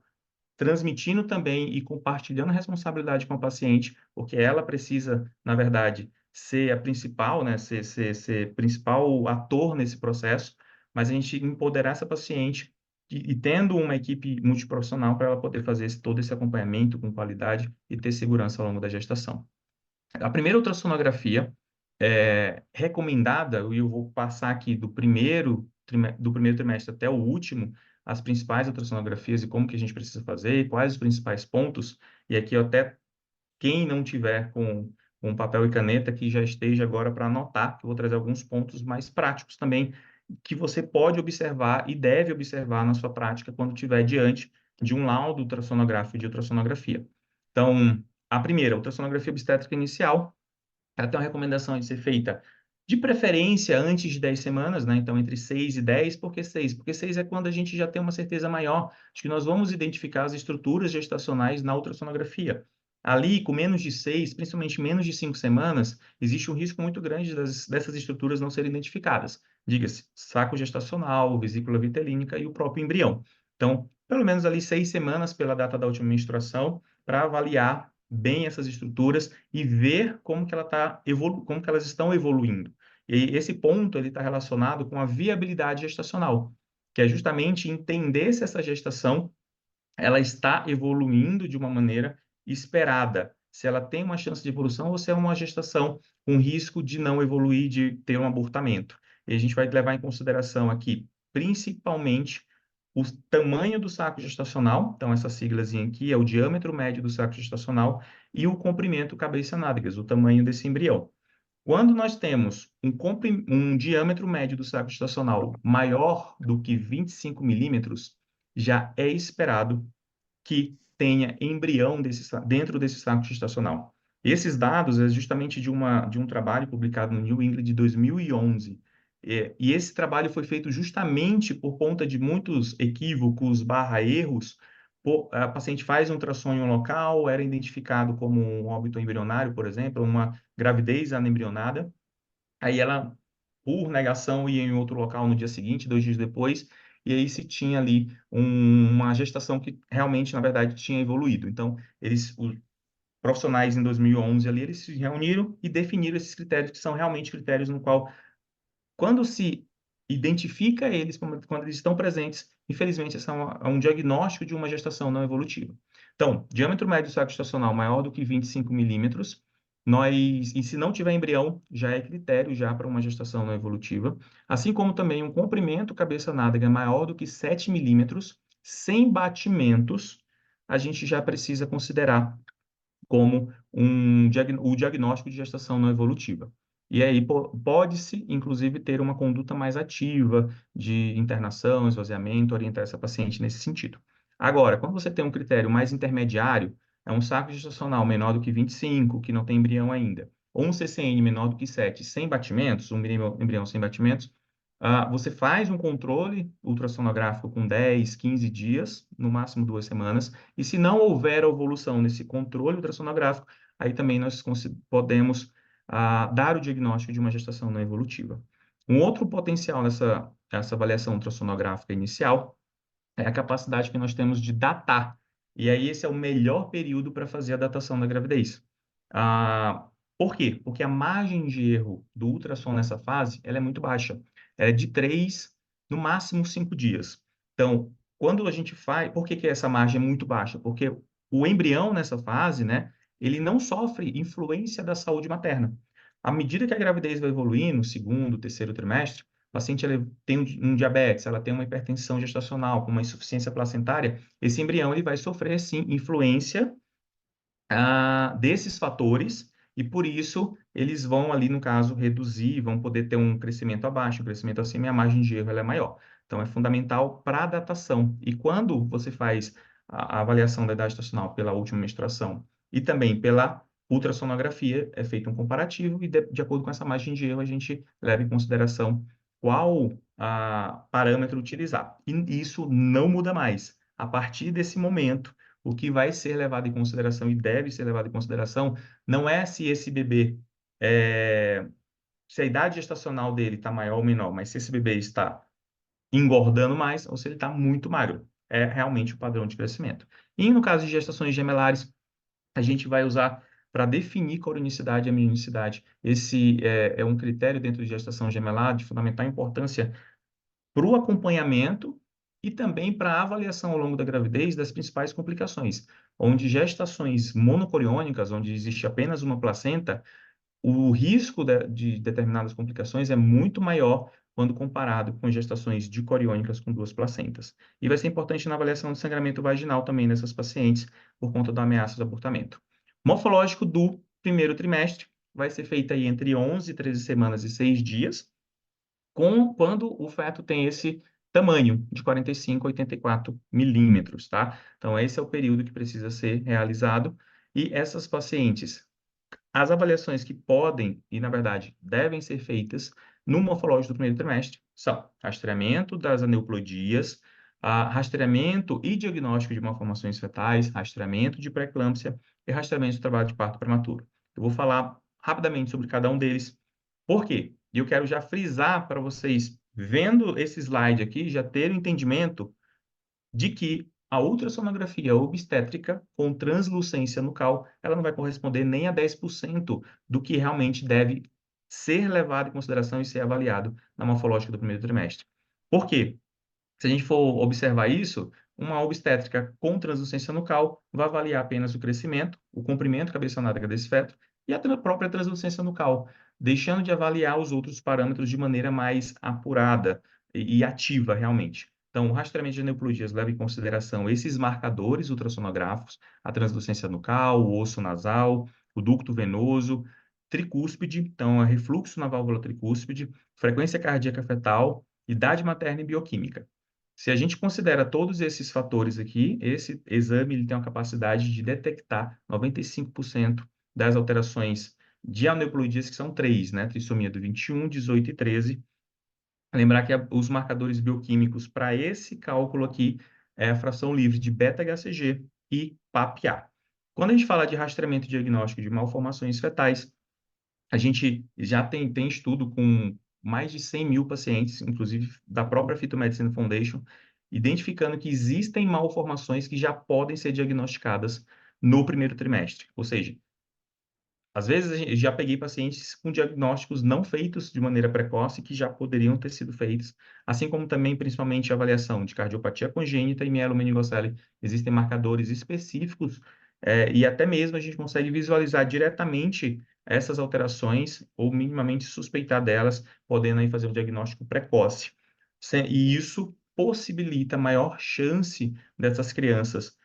transmitindo também e compartilhando a responsabilidade com a paciente, porque ela precisa, na verdade, ser a principal, né, ser principal ator nesse processo, mas a gente empoderar essa paciente e tendo uma equipe multiprofissional para ela poder fazer todo esse acompanhamento com qualidade e ter segurança ao longo da gestação. A primeira ultrassonografia recomendada, e eu vou passar aqui do primeiro trimestre até o último, as principais ultrassonografias e como que a gente precisa fazer, e quais os principais pontos, e aqui eu até, quem não tiver com papel e caneta, que já esteja agora para anotar, que eu vou trazer alguns pontos mais práticos também, que você pode observar e deve observar na sua prática quando estiver diante de um laudo ultrassonográfico de ultrassonografia. Então, a primeira, ultrassonografia obstétrica inicial, ela tem uma recomendação de ser feita de preferência antes de 10 semanas, né? Então, entre 6 e 10. Por que 6? Porque 6 é quando a gente já tem uma certeza maior de que nós vamos identificar as estruturas gestacionais na ultrassonografia. Ali, com menos de 6, principalmente menos de 5 semanas, existe um risco muito grande dessas estruturas não serem identificadas. Diga-se, saco gestacional, vesícula vitelínica e o próprio embrião. Então, pelo menos ali 6 semanas pela data da última menstruação, para avaliar bem essas estruturas e ver como que como que elas estão evoluindo. E esse ponto ele está relacionado com a viabilidade gestacional, que é justamente entender se essa gestação ela está evoluindo de uma maneira esperada, se ela tem uma chance de evolução ou se é uma gestação com risco de não evoluir, de ter um abortamento. E a gente vai levar em consideração aqui, principalmente, o tamanho do saco gestacional, então essa siglazinha aqui é o diâmetro médio do saco gestacional e o comprimento cabeça-nádegas, o tamanho desse embrião. Quando nós temos um diâmetro médio do saco gestacional maior do que 25 milímetros, já é esperado que tenha embrião dentro desse saco gestacional. Esses dados é justamente de um trabalho publicado no New England de 2011. E esse trabalho foi feito justamente por conta de muitos equívocos / erros. A paciente faz um ultrassom em um local, era identificado como um óbito embrionário, por exemplo, uma gravidez anembrionada. Aí ela, por negação, ia em outro local no dia seguinte, 2 dias depois, e aí se tinha ali uma gestação que realmente, na verdade, tinha evoluído. Então, os profissionais em 2011 ali, eles se reuniram e definiram esses critérios, que são realmente critérios no qual, quando se identifica eles, quando eles estão presentes, infelizmente, esse é um diagnóstico de uma gestação não evolutiva. Então, diâmetro médio do saco gestacional maior do que 25 milímetros, e se não tiver embrião, já é critério já para uma gestação não evolutiva, assim como também um comprimento cabeça-nádega maior do que 7 milímetros, sem batimentos, a gente já precisa considerar como o diagnóstico de gestação não evolutiva. E aí pode-se, inclusive, ter uma conduta mais ativa de internação, esvaziamento, orientar essa paciente nesse sentido. Agora, quando você tem um critério mais intermediário, é um saco gestacional menor do que 25, que não tem embrião ainda, ou um CCN menor do que 7, sem batimentos, um embrião sem batimentos, você faz um controle ultrassonográfico com 10, 15 dias, no máximo 2 semanas, e se não houver evolução nesse controle ultrassonográfico, aí também nós podemos dar o diagnóstico de uma gestação não evolutiva. Um outro potencial nessa avaliação ultrassonográfica inicial é a capacidade que nós temos de datar E aí esse é o melhor período para fazer a datação da gravidez. Por quê? Porque a margem de erro do ultrassom nessa fase, ela é muito baixa. Ela é de 3, no máximo 5 dias. Então, quando a gente faz... Por que que essa margem é muito baixa? Porque o embrião nessa fase, né, ele não sofre influência da saúde materna. À medida que a gravidez vai evoluindo, segundo, terceiro trimestre, o paciente ela tem um diabetes, ela tem uma hipertensão gestacional, com uma insuficiência placentária, esse embrião ele vai sofrer, sim, influência desses fatores, e por isso eles vão ali, no caso, reduzir, vão poder ter um crescimento abaixo, um crescimento acima, e a margem de erro ela é maior. Então, é fundamental para a datação. E quando você faz a avaliação da idade gestacional pela última menstruação e também pela ultrassonografia, é feito um comparativo e, de acordo com essa margem de erro, a gente leva em consideração qual parâmetro utilizar. E isso não muda mais. A partir desse momento, o que vai ser levado em consideração e deve ser levado em consideração não é se esse bebê, se a idade gestacional dele está maior ou menor, mas se esse bebê está engordando mais ou se ele está muito magro. É realmente o padrão de crescimento. E no caso de gestações gemelares, a gente vai usar para definir coronicidade e amnionicidade. Esse é um critério dentro de gestação gemelar de fundamental importância para o acompanhamento e também para a avaliação ao longo da gravidez das principais complicações, onde gestações monocoriônicas, onde existe apenas uma placenta, o risco de determinadas complicações é muito maior quando comparado com gestações dicoriônicas com 2 placentas. E vai ser importante na avaliação de sangramento vaginal também nessas pacientes, por conta da ameaça de abortamento. Morfológico do primeiro trimestre vai ser feito aí entre 11, 13 semanas e 6 dias, quando o feto tem esse tamanho de 45 a 84 milímetros, tá? Então, esse é o período que precisa ser realizado. E essas pacientes, as avaliações que podem e, na verdade, devem ser feitas no morfológico do primeiro trimestre são rastreamento das aneuploidias, rastreamento e diagnóstico de malformações fetais, rastreamento de pré-eclâmpsia e rastreamento do trabalho de parto prematuro. Eu vou falar rapidamente sobre cada um deles. Por quê? E eu quero já frisar para vocês, vendo esse slide aqui, já ter o entendimento de que a ultrassonografia obstétrica com translucência nucal, ela não vai corresponder nem a 10% do que realmente deve ser levado em consideração e ser avaliado na morfológica do primeiro trimestre. Por quê? Se a gente for observar isso, uma obstétrica com translucência nucal vai avaliar apenas o crescimento, o comprimento cabeça-nádega desse feto e a própria translucência nucal, deixando de avaliar os outros parâmetros de maneira mais apurada e ativa realmente. Então, o rastreamento de aneuploidias leva em consideração esses marcadores ultrassonográficos, a translucência nucal, o osso nasal, o ducto venoso, tricúspide, então, refluxo na válvula tricúspide, frequência cardíaca fetal, idade materna e bioquímica. Se a gente considera todos esses fatores aqui, esse exame ele tem uma capacidade de detectar 95% das alterações de aneuploidias, que são 3, né? Trissomia do 21, 18 e 13. Lembrar que os marcadores bioquímicos para esse cálculo aqui é a fração livre de beta-HCG e PAP-A. Quando a gente fala de rastreamento e diagnóstico de malformações fetais, a gente já tem estudo com mais de 100 mil pacientes, inclusive da própria Phytomedicine Foundation, identificando que existem malformações que já podem ser diagnosticadas no primeiro trimestre. Ou seja, às vezes eu já peguei pacientes com diagnósticos não feitos de maneira precoce que já poderiam ter sido feitos, assim como também, principalmente, a avaliação de cardiopatia congênita e mielomeningocele. Existem marcadores específicos e até mesmo a gente consegue visualizar diretamente essas alterações ou minimamente suspeitar delas, podendo aí fazer um diagnóstico precoce. E isso possibilita maior chance dessas crianças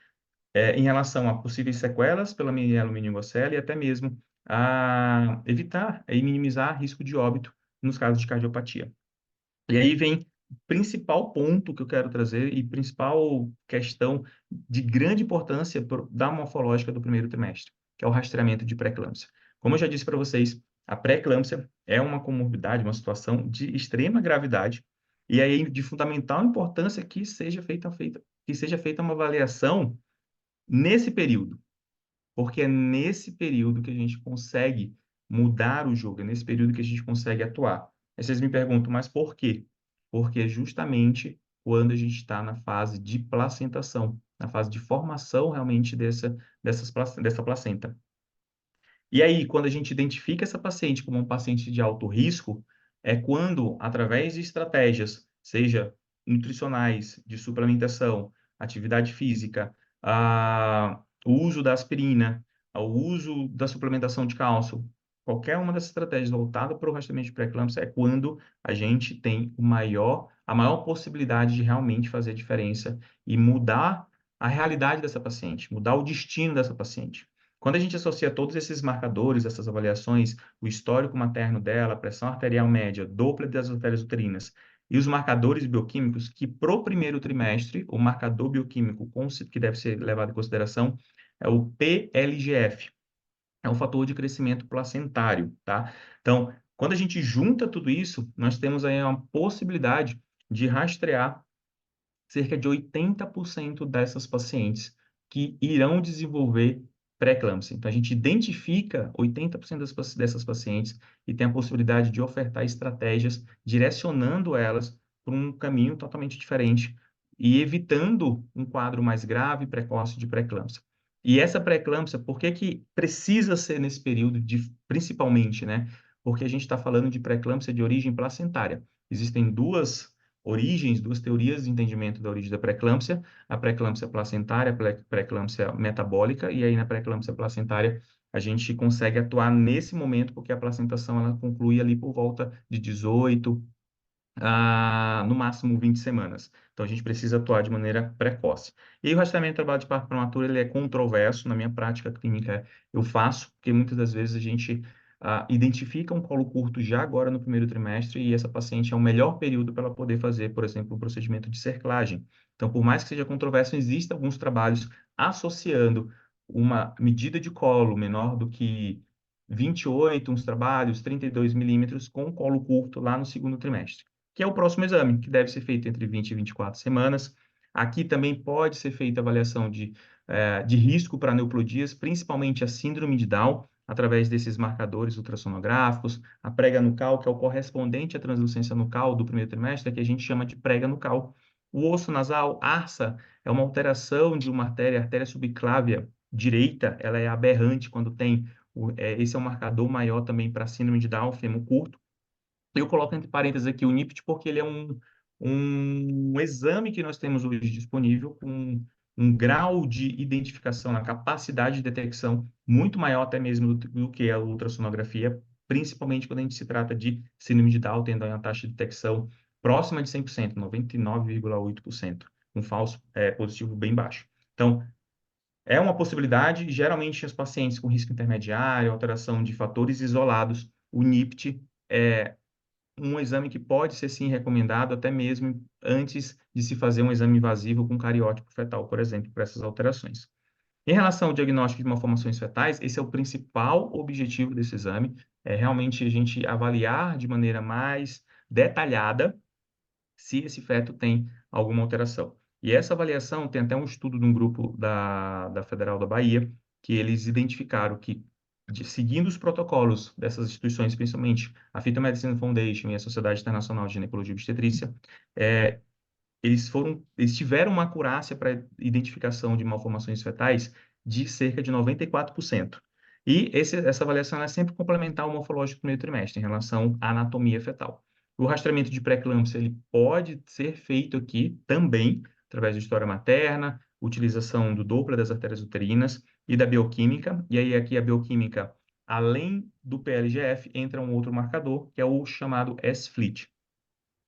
em relação a possíveis sequelas pela mielomeningocele e até mesmo a evitar e minimizar risco de óbito nos casos de cardiopatia. E aí vem o principal ponto que eu quero trazer e principal questão de grande importância da morfológica do primeiro trimestre, que é o rastreamento de pré-eclâmpsia. Como eu já disse para vocês, a pré-eclâmpsia é uma comorbidade, uma situação de extrema gravidade, e aí de fundamental importância que seja feita uma avaliação nesse período, porque é nesse período que a gente consegue mudar o jogo, é nesse período que a gente consegue atuar. Aí vocês me perguntam, mas por quê? Porque é justamente quando a gente está na fase de placentação, na fase de formação realmente dessa placenta. E aí, quando a gente identifica essa paciente como um paciente de alto risco, é quando, através de estratégias, seja nutricionais, de suplementação, atividade física, o uso da aspirina, o uso da suplementação de cálcio, qualquer uma dessas estratégias voltada para o rastreamento de pré-eclâmpsia é quando a gente tem a maior possibilidade de realmente fazer a diferença e mudar a realidade dessa paciente, mudar o destino dessa paciente. Quando a gente associa todos esses marcadores, essas avaliações, o histórico materno dela, a pressão arterial média, Doppler das artérias uterinas e os marcadores bioquímicos, que pro primeiro trimestre, o marcador bioquímico que deve ser levado em consideração é o PLGF, é um fator de crescimento placentário, tá? Então, quando a gente junta tudo isso, nós temos aí uma possibilidade de rastrear cerca de 80% dessas pacientes que irão desenvolver pré-eclâmpsia. Então, a gente identifica 80% dessas pacientes e tem a possibilidade de ofertar estratégias direcionando elas para um caminho totalmente diferente e evitando um quadro mais grave e precoce de pré-eclâmpsia. E essa pré-eclâmpsia, por que que precisa ser nesse período, principalmente, né? Porque a gente está falando de pré-eclâmpsia de origem placentária. Existem duas teorias de entendimento da origem da pré-eclâmpsia, a pré-eclâmpsia placentária, a pré-eclâmpsia metabólica, e aí na pré-eclâmpsia placentária a gente consegue atuar nesse momento, porque a placentação ela conclui ali por volta de 18, no máximo 20 semanas. Então, a gente precisa atuar de maneira precoce. E o rastreamento do trabalho de parto prematuro, ele é controverso. Na minha prática clínica, eu faço, porque muitas das vezes a gente identifica um colo curto já agora no primeiro trimestre e essa paciente é o melhor período para ela poder fazer, por exemplo, um procedimento de cerclagem. Então, por mais que seja controverso, existem alguns trabalhos associando uma medida de colo menor do que 28, uns trabalhos, 32 milímetros, com colo curto lá no segundo trimestre, que é o próximo exame, que deve ser feito entre 20 e 24 semanas. Aqui também pode ser feita avaliação de risco para neoplodias, principalmente a síndrome de Down, através desses marcadores ultrassonográficos, a prega nucal, que é o correspondente à translucência nucal do primeiro trimestre, que a gente chama de prega nucal. O osso nasal, ARSA, é uma alteração de uma artéria subclávia direita, ela é aberrante quando tem, esse é um marcador maior também para síndrome de Down, fêmur curto. Eu coloco entre parênteses aqui o NIPT porque ele é um exame que nós temos hoje disponível com um grau de identificação na capacidade de detecção muito maior até mesmo do que a ultrassonografia, principalmente quando a gente se trata de síndrome de Down, tendo uma taxa de detecção próxima de 100%, 99,8%, um falso positivo bem baixo. Então, é uma possibilidade, geralmente, os pacientes com risco intermediário, alteração de fatores isolados, o NIPT é um exame que pode ser, sim, recomendado até mesmo antes de se fazer um exame invasivo com cariótipo fetal, por exemplo, para essas alterações. Em relação ao diagnóstico de malformações fetais, esse é o principal objetivo desse exame, é realmente a gente avaliar de maneira mais detalhada se esse feto tem alguma alteração. E essa avaliação tem até um estudo de um grupo da Federal da Bahia, que eles identificaram que, seguindo os protocolos dessas instituições, principalmente a Fetal Medicine Foundation e a Sociedade Internacional de Ginecologia e Obstetrícia, eles tiveram uma acurácia para identificação de malformações fetais de cerca de 94%. E essa avaliação é sempre complementar ao morfológico do primeiro trimestre, em relação à anatomia fetal. O rastreamento de pré-eclâmpsia, ele pode ser feito aqui também, através de história materna, utilização do Doppler das artérias uterinas e da bioquímica. E aí aqui a bioquímica, além do PLGF, entra um outro marcador, que é o chamado S-FLIT.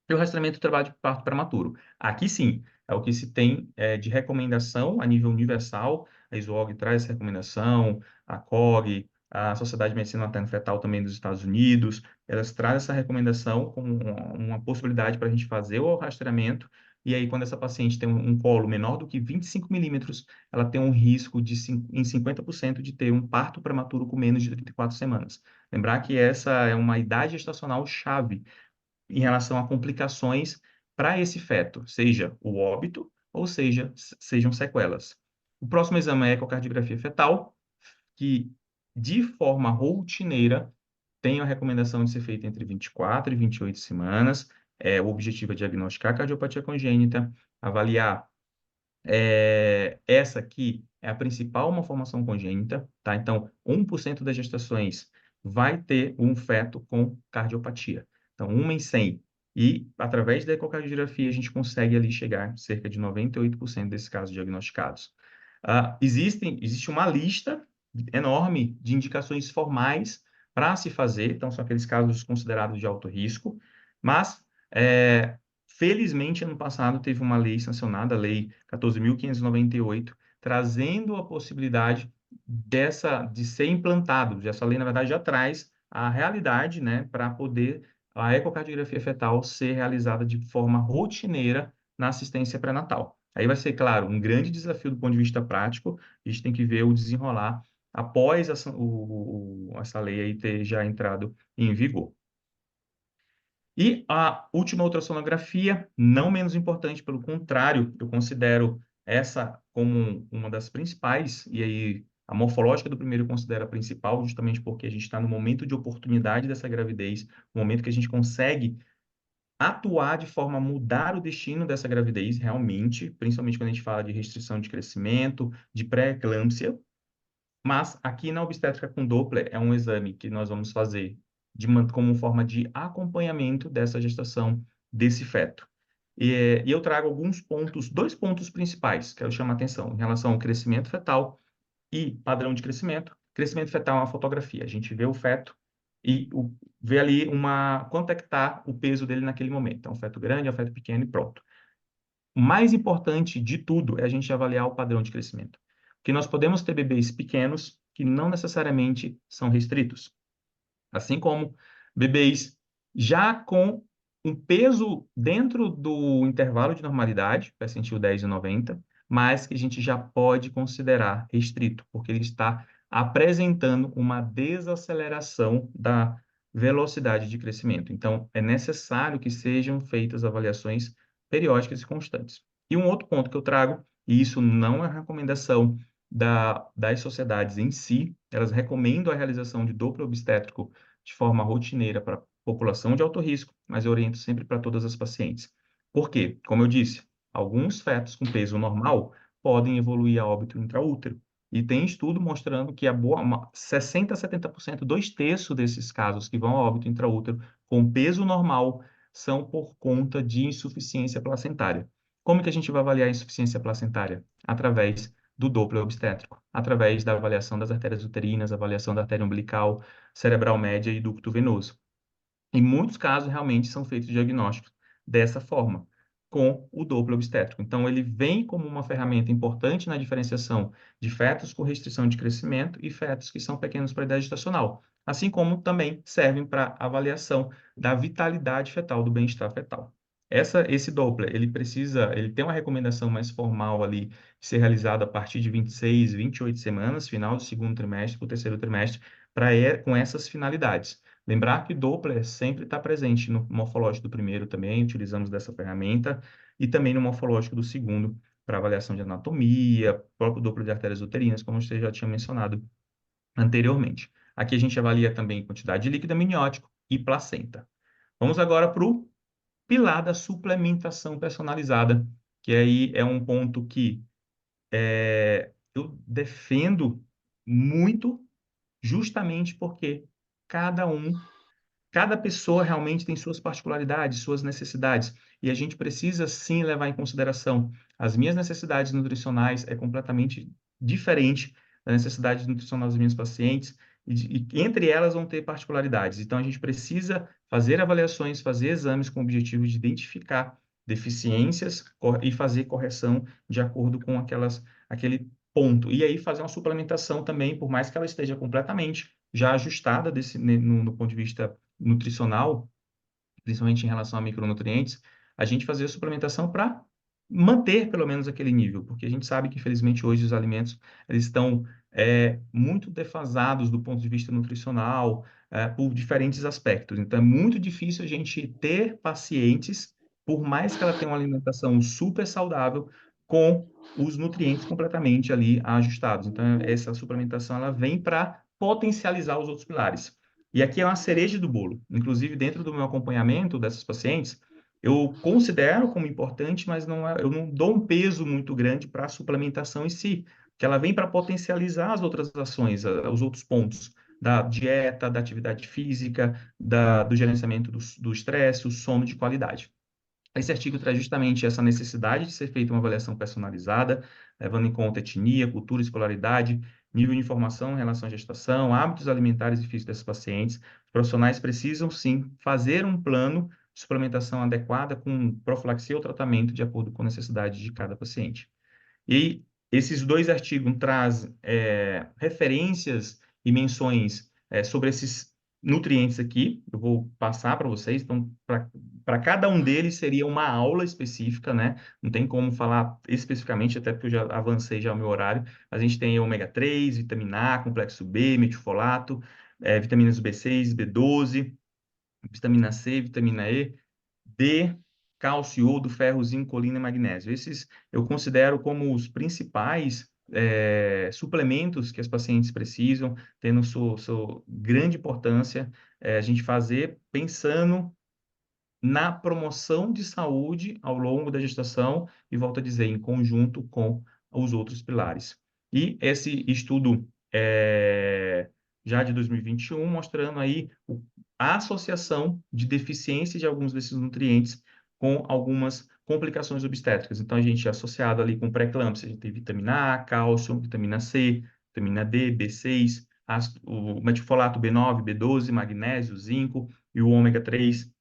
E o rastreamento do trabalho de parto prematuro. Aqui sim, é o que se tem de recomendação a nível universal. A ISOG traz essa recomendação, a COG, a Sociedade de Medicina Materno-Fetal também dos Estados Unidos, elas trazem essa recomendação como uma possibilidade para a gente fazer o rastreamento. E aí, quando essa paciente tem um colo menor do que 25 milímetros, ela tem um risco em 50% de ter um parto prematuro com menos de 34 semanas. Lembrar que essa é uma idade gestacional chave em relação a complicações para esse feto, seja o óbito ou sejam sequelas. O próximo exame é a ecocardiografia fetal, que de forma rotineira tem a recomendação de ser feita entre 24 e 28 semanas. O objetivo é diagnosticar a cardiopatia congênita, avaliar Essa aqui é a principal malformação congênita, tá? Então, 1% das gestações vai ter um feto com cardiopatia. Então, 1 em 100. E, através da ecocardiografia, a gente consegue ali chegar a cerca de 98% desses casos diagnosticados. Existe uma lista enorme de indicações formais para se fazer, então são aqueles casos considerados de alto risco, mas felizmente ano passado teve uma lei sancionada, a Lei 14.598, trazendo a possibilidade de ser implantado. Essa lei, na verdade, já traz a realidade, né, para poder a ecocardiografia fetal ser realizada de forma rotineira na assistência pré-natal. Aí vai ser, claro, um grande desafio do ponto de vista prático, a gente tem que ver o desenrolar após essa lei aí ter já entrado em vigor. E a última ultrassonografia, não menos importante, pelo contrário, eu considero essa como uma das principais, e aí a morfológica do primeiro eu considero a principal, justamente porque a gente está no momento de oportunidade dessa gravidez, no momento que a gente consegue atuar de forma a mudar o destino dessa gravidez, realmente, principalmente quando a gente fala de restrição de crescimento, de pré-eclâmpsia, mas aqui na obstétrica com Doppler é um exame que nós vamos fazer como forma de acompanhamento dessa gestação desse feto. E eu trago dois pontos principais que eu chamo a atenção em relação ao crescimento fetal e padrão de crescimento. Crescimento fetal é uma fotografia. A gente vê o feto e vê ali quanto é que está o peso dele naquele momento. É um feto grande, é um feto pequeno e pronto. O mais importante de tudo é a gente avaliar o padrão de crescimento. Porque nós podemos ter bebês pequenos que não necessariamente são restritos. Assim como bebês já com um peso dentro do intervalo de normalidade, percentil 10 e 90, mas que a gente já pode considerar restrito, porque ele está apresentando uma desaceleração da velocidade de crescimento. Então, é necessário que sejam feitas avaliações periódicas e constantes. E um outro ponto que eu trago, e isso não é recomendação das sociedades em si, elas recomendam a realização de Doppler obstétrico de forma rotineira para população de alto risco, mas eu oriento sempre para todas as pacientes. Por quê? Como eu disse, alguns fetos com peso normal podem evoluir a óbito intraútero. E tem estudo mostrando que 60% a 70%, 2/3 desses casos que vão a óbito intraútero com peso normal são por conta de insuficiência placentária. Como que a gente vai avaliar a insuficiência placentária? Através do Doppler obstétrico, através da avaliação das artérias uterinas, avaliação da artéria umbilical, cerebral média e ducto venoso. Em muitos casos, realmente, são feitos diagnósticos dessa forma, com o Doppler obstétrico. Então, ele vem como uma ferramenta importante na diferenciação de fetos com restrição de crescimento e fetos que são pequenos para a idade gestacional, assim como também servem para avaliação da vitalidade fetal, do bem-estar fetal. Esse Doppler, ele tem uma recomendação mais formal ali, de ser realizado a partir de 26, 28 semanas, final do segundo trimestre para o terceiro trimestre, com essas finalidades. Lembrar que Doppler sempre está presente no morfológico do primeiro também, utilizamos dessa ferramenta, e também no morfológico do segundo, para avaliação de anatomia, próprio Doppler de artérias uterinas, como você já tinha mencionado anteriormente. Aqui a gente avalia também quantidade de líquido amniótico e placenta. Vamos agora para o pilar da suplementação personalizada, que aí é um ponto que eu defendo muito, justamente porque cada pessoa realmente tem suas particularidades, suas necessidades, e a gente precisa sim levar em consideração. As minhas necessidades nutricionais é completamente diferente da necessidade nutricional das minhas pacientes, e entre elas vão ter particularidades. Então, a gente precisa fazer avaliações, fazer exames com o objetivo de identificar deficiências e fazer correção de acordo com aquele ponto. E aí fazer uma suplementação também, por mais que ela esteja completamente já ajustada no ponto de vista nutricional, principalmente em relação a micronutrientes, a gente fazer a suplementação para manter pelo menos aquele nível, porque a gente sabe que, infelizmente, hoje os alimentos eles estão muito defasados do ponto de vista nutricional, por diferentes aspectos. Então, é muito difícil a gente ter pacientes, por mais que ela tenha uma alimentação super saudável, com os nutrientes completamente ali ajustados. Então, essa suplementação ela vem para potencializar os outros pilares. E aqui é uma cereja do bolo. Inclusive, dentro do meu acompanhamento dessas pacientes, eu considero como importante, mas eu não dou um peso muito grande para a suplementação em si, que ela vem para potencializar as outras ações, os outros pontos da dieta, da atividade física, do gerenciamento do estresse, o sono de qualidade. Esse artigo traz justamente essa necessidade de ser feita uma avaliação personalizada, levando em conta etnia, cultura, escolaridade, nível de informação em relação à gestação, hábitos alimentares e físicos desses pacientes. Os profissionais precisam, sim, fazer um plano de suplementação adequada com profilaxia ou tratamento de acordo com a necessidade de cada paciente. E esses dois artigos trazem referências e menções sobre esses nutrientes aqui. Eu vou passar para vocês. Então, para cada um deles seria uma aula específica, né? Não tem como falar especificamente, até porque eu já avancei já o meu horário. A gente tem ômega 3, vitamina A, complexo B, metilfolato, vitaminas B6, B12, vitamina C, vitamina E, D, cálcio, iodo, ferro, zinco, colina e magnésio. Esses eu considero como os principais suplementos que as pacientes precisam, tendo sua grande importância, a gente fazer pensando na promoção de saúde ao longo da gestação e, volto a dizer, em conjunto com os outros pilares. E esse estudo já de 2021, mostrando aí a associação de deficiência de alguns desses nutrientes com algumas complicações obstétricas. Então, a gente é associado ali com pré-eclâmpsia, a gente tem vitamina A, cálcio, vitamina C, vitamina D, B6, o metilfolato B9, B12, magnésio, zinco e o ômega 3.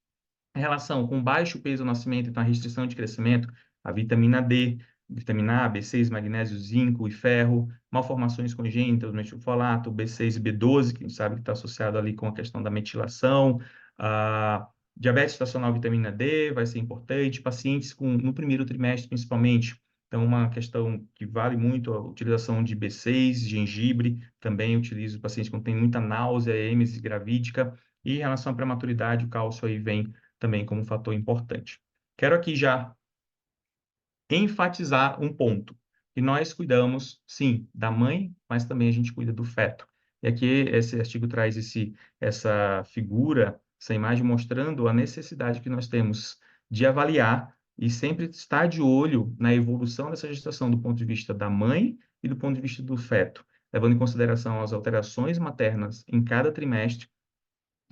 Em relação com baixo peso ao nascimento, então a restrição de crescimento, a vitamina D, vitamina A, B6, magnésio, zinco e ferro, malformações congênitas, metilfolato, B6 e B12, que a gente sabe que está associado ali com a questão da metilação, a diabetes gestacional, vitamina D, vai ser importante, pacientes no primeiro trimestre, principalmente. Então, uma questão que vale muito a utilização de B6, gengibre, também utilizo pacientes que têm muita náusea, êmesis gravídica, e em relação à prematuridade, o cálcio aí vem também como um fator importante. Quero aqui já enfatizar um ponto, que nós cuidamos, sim, da mãe, mas também a gente cuida do feto. E aqui esse artigo traz essa figura, essa imagem mostrando a necessidade que nós temos de avaliar e sempre estar de olho na evolução dessa gestação do ponto de vista da mãe e do ponto de vista do feto, levando em consideração as alterações maternas em cada trimestre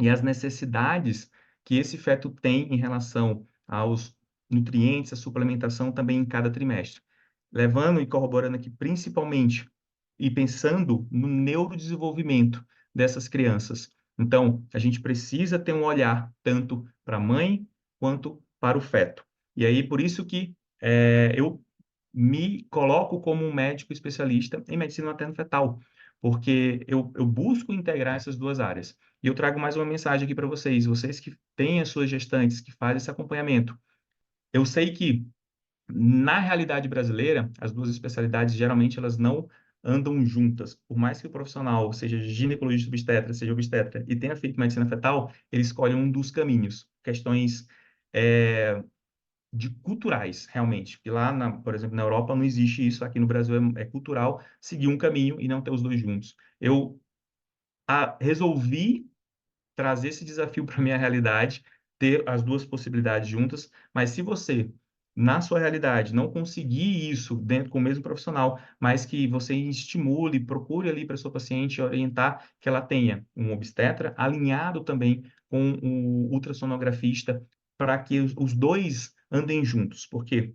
e as necessidades que esse feto tem em relação aos nutrientes, a suplementação também em cada trimestre. Levando e corroborando aqui principalmente e pensando no neurodesenvolvimento dessas crianças. Então, a gente precisa ter um olhar tanto para a mãe quanto para o feto. E aí, por isso que eu me coloco como um médico especialista em medicina materno-fetal, porque eu busco integrar essas duas áreas. E eu trago mais uma mensagem aqui para vocês que têm as suas gestantes, que fazem esse acompanhamento. Eu sei que, na realidade brasileira, as duas especialidades, geralmente, elas não andam juntas. Por mais que o profissional seja ginecologista obstetra, seja obstetra e tenha feito medicina fetal, ele escolhe um dos caminhos. Questões de culturais, realmente. Porque lá, por exemplo, na Europa não existe isso, aqui no Brasil é cultural seguir um caminho e não ter os dois juntos. Eu resolvi trazer esse desafio para a minha realidade, ter as duas possibilidades juntas, mas se você, na sua realidade, não conseguir isso dentro com o mesmo profissional, mas que você estimule, procure ali para a sua paciente orientar que ela tenha um obstetra alinhado também com o ultrassonografista, para que os dois andem juntos, porque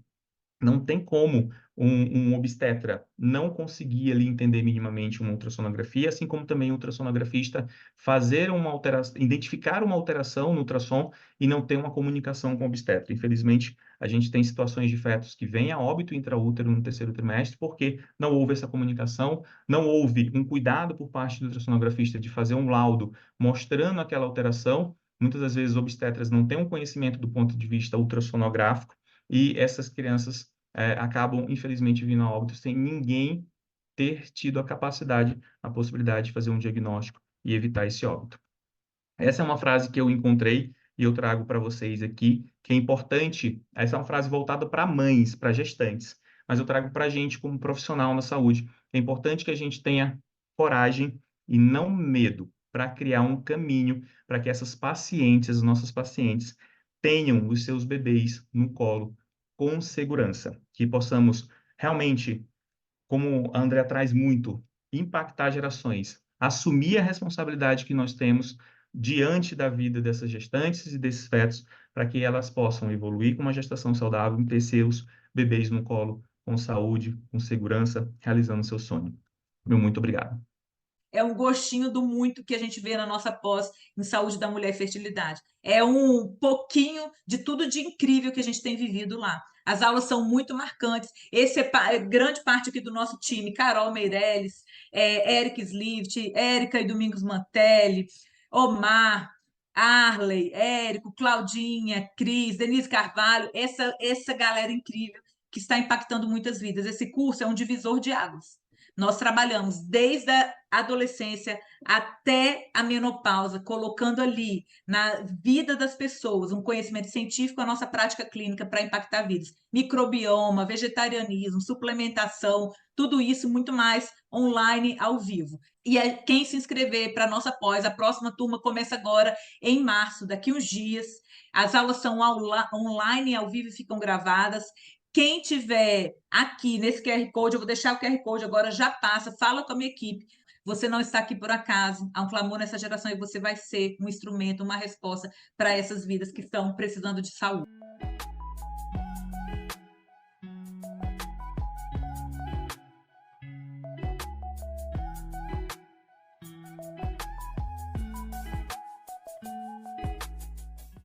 não tem como um obstetra não conseguir ali entender minimamente uma ultrassonografia, assim como também um ultrassonografista fazer uma alteração, identificar uma alteração no ultrassom e não ter uma comunicação com o obstetra. Infelizmente, a gente tem situações de fetos que vêm a óbito intraútero no terceiro trimestre porque não houve essa comunicação, não houve um cuidado por parte do ultrassonografista de fazer um laudo mostrando aquela alteração. Muitas das vezes, obstetras não têm um conhecimento do ponto de vista ultrassonográfico, e essas crianças acabam, infelizmente, vindo a óbito sem ninguém ter tido a capacidade, a possibilidade de fazer um diagnóstico e evitar esse óbito. Essa é uma frase que eu encontrei e eu trago para vocês aqui, que é importante. Essa é uma frase voltada para mães, para gestantes, mas eu trago para a gente como profissional na saúde. É importante que a gente tenha coragem e não medo para criar um caminho para que essas pacientes, as nossas pacientes, tenham os seus bebês no colo com segurança, que possamos realmente, como a Andrea traz muito, impactar gerações, assumir a responsabilidade que nós temos diante da vida dessas gestantes e desses fetos, para que elas possam evoluir com uma gestação saudável e ter seus bebês no colo com saúde, com segurança, realizando seu sonho. Meu muito obrigado. É um gostinho do muito que a gente vê na nossa pós em saúde da mulher e fertilidade. É um pouquinho de tudo de incrível que a gente tem vivido lá. As aulas são muito marcantes. Esse é grande parte aqui do nosso time: Carol Meirelles, Eric Slift, Érica e Domingos Mantelli, Omar, Arley, Érico, Claudinha, Cris, Denise Carvalho, essa galera incrível que está impactando muitas vidas. Esse curso é um divisor de águas. Nós trabalhamos desde a adolescência até a menopausa, colocando ali na vida das pessoas um conhecimento científico, a nossa prática clínica para impactar vidas. Microbioma, vegetarianismo, suplementação, tudo isso muito mais online, ao vivo. E quem se inscrever para a nossa pós, a próxima turma começa agora em março, daqui uns dias. As aulas são online, ao vivo e ficam gravadas. Quem tiver aqui nesse QR Code, eu vou deixar o QR Code agora, já passa, fala com a minha equipe. Você não está aqui por acaso, há um clamor nessa geração e você vai ser um instrumento, uma resposta para essas vidas que estão precisando de saúde.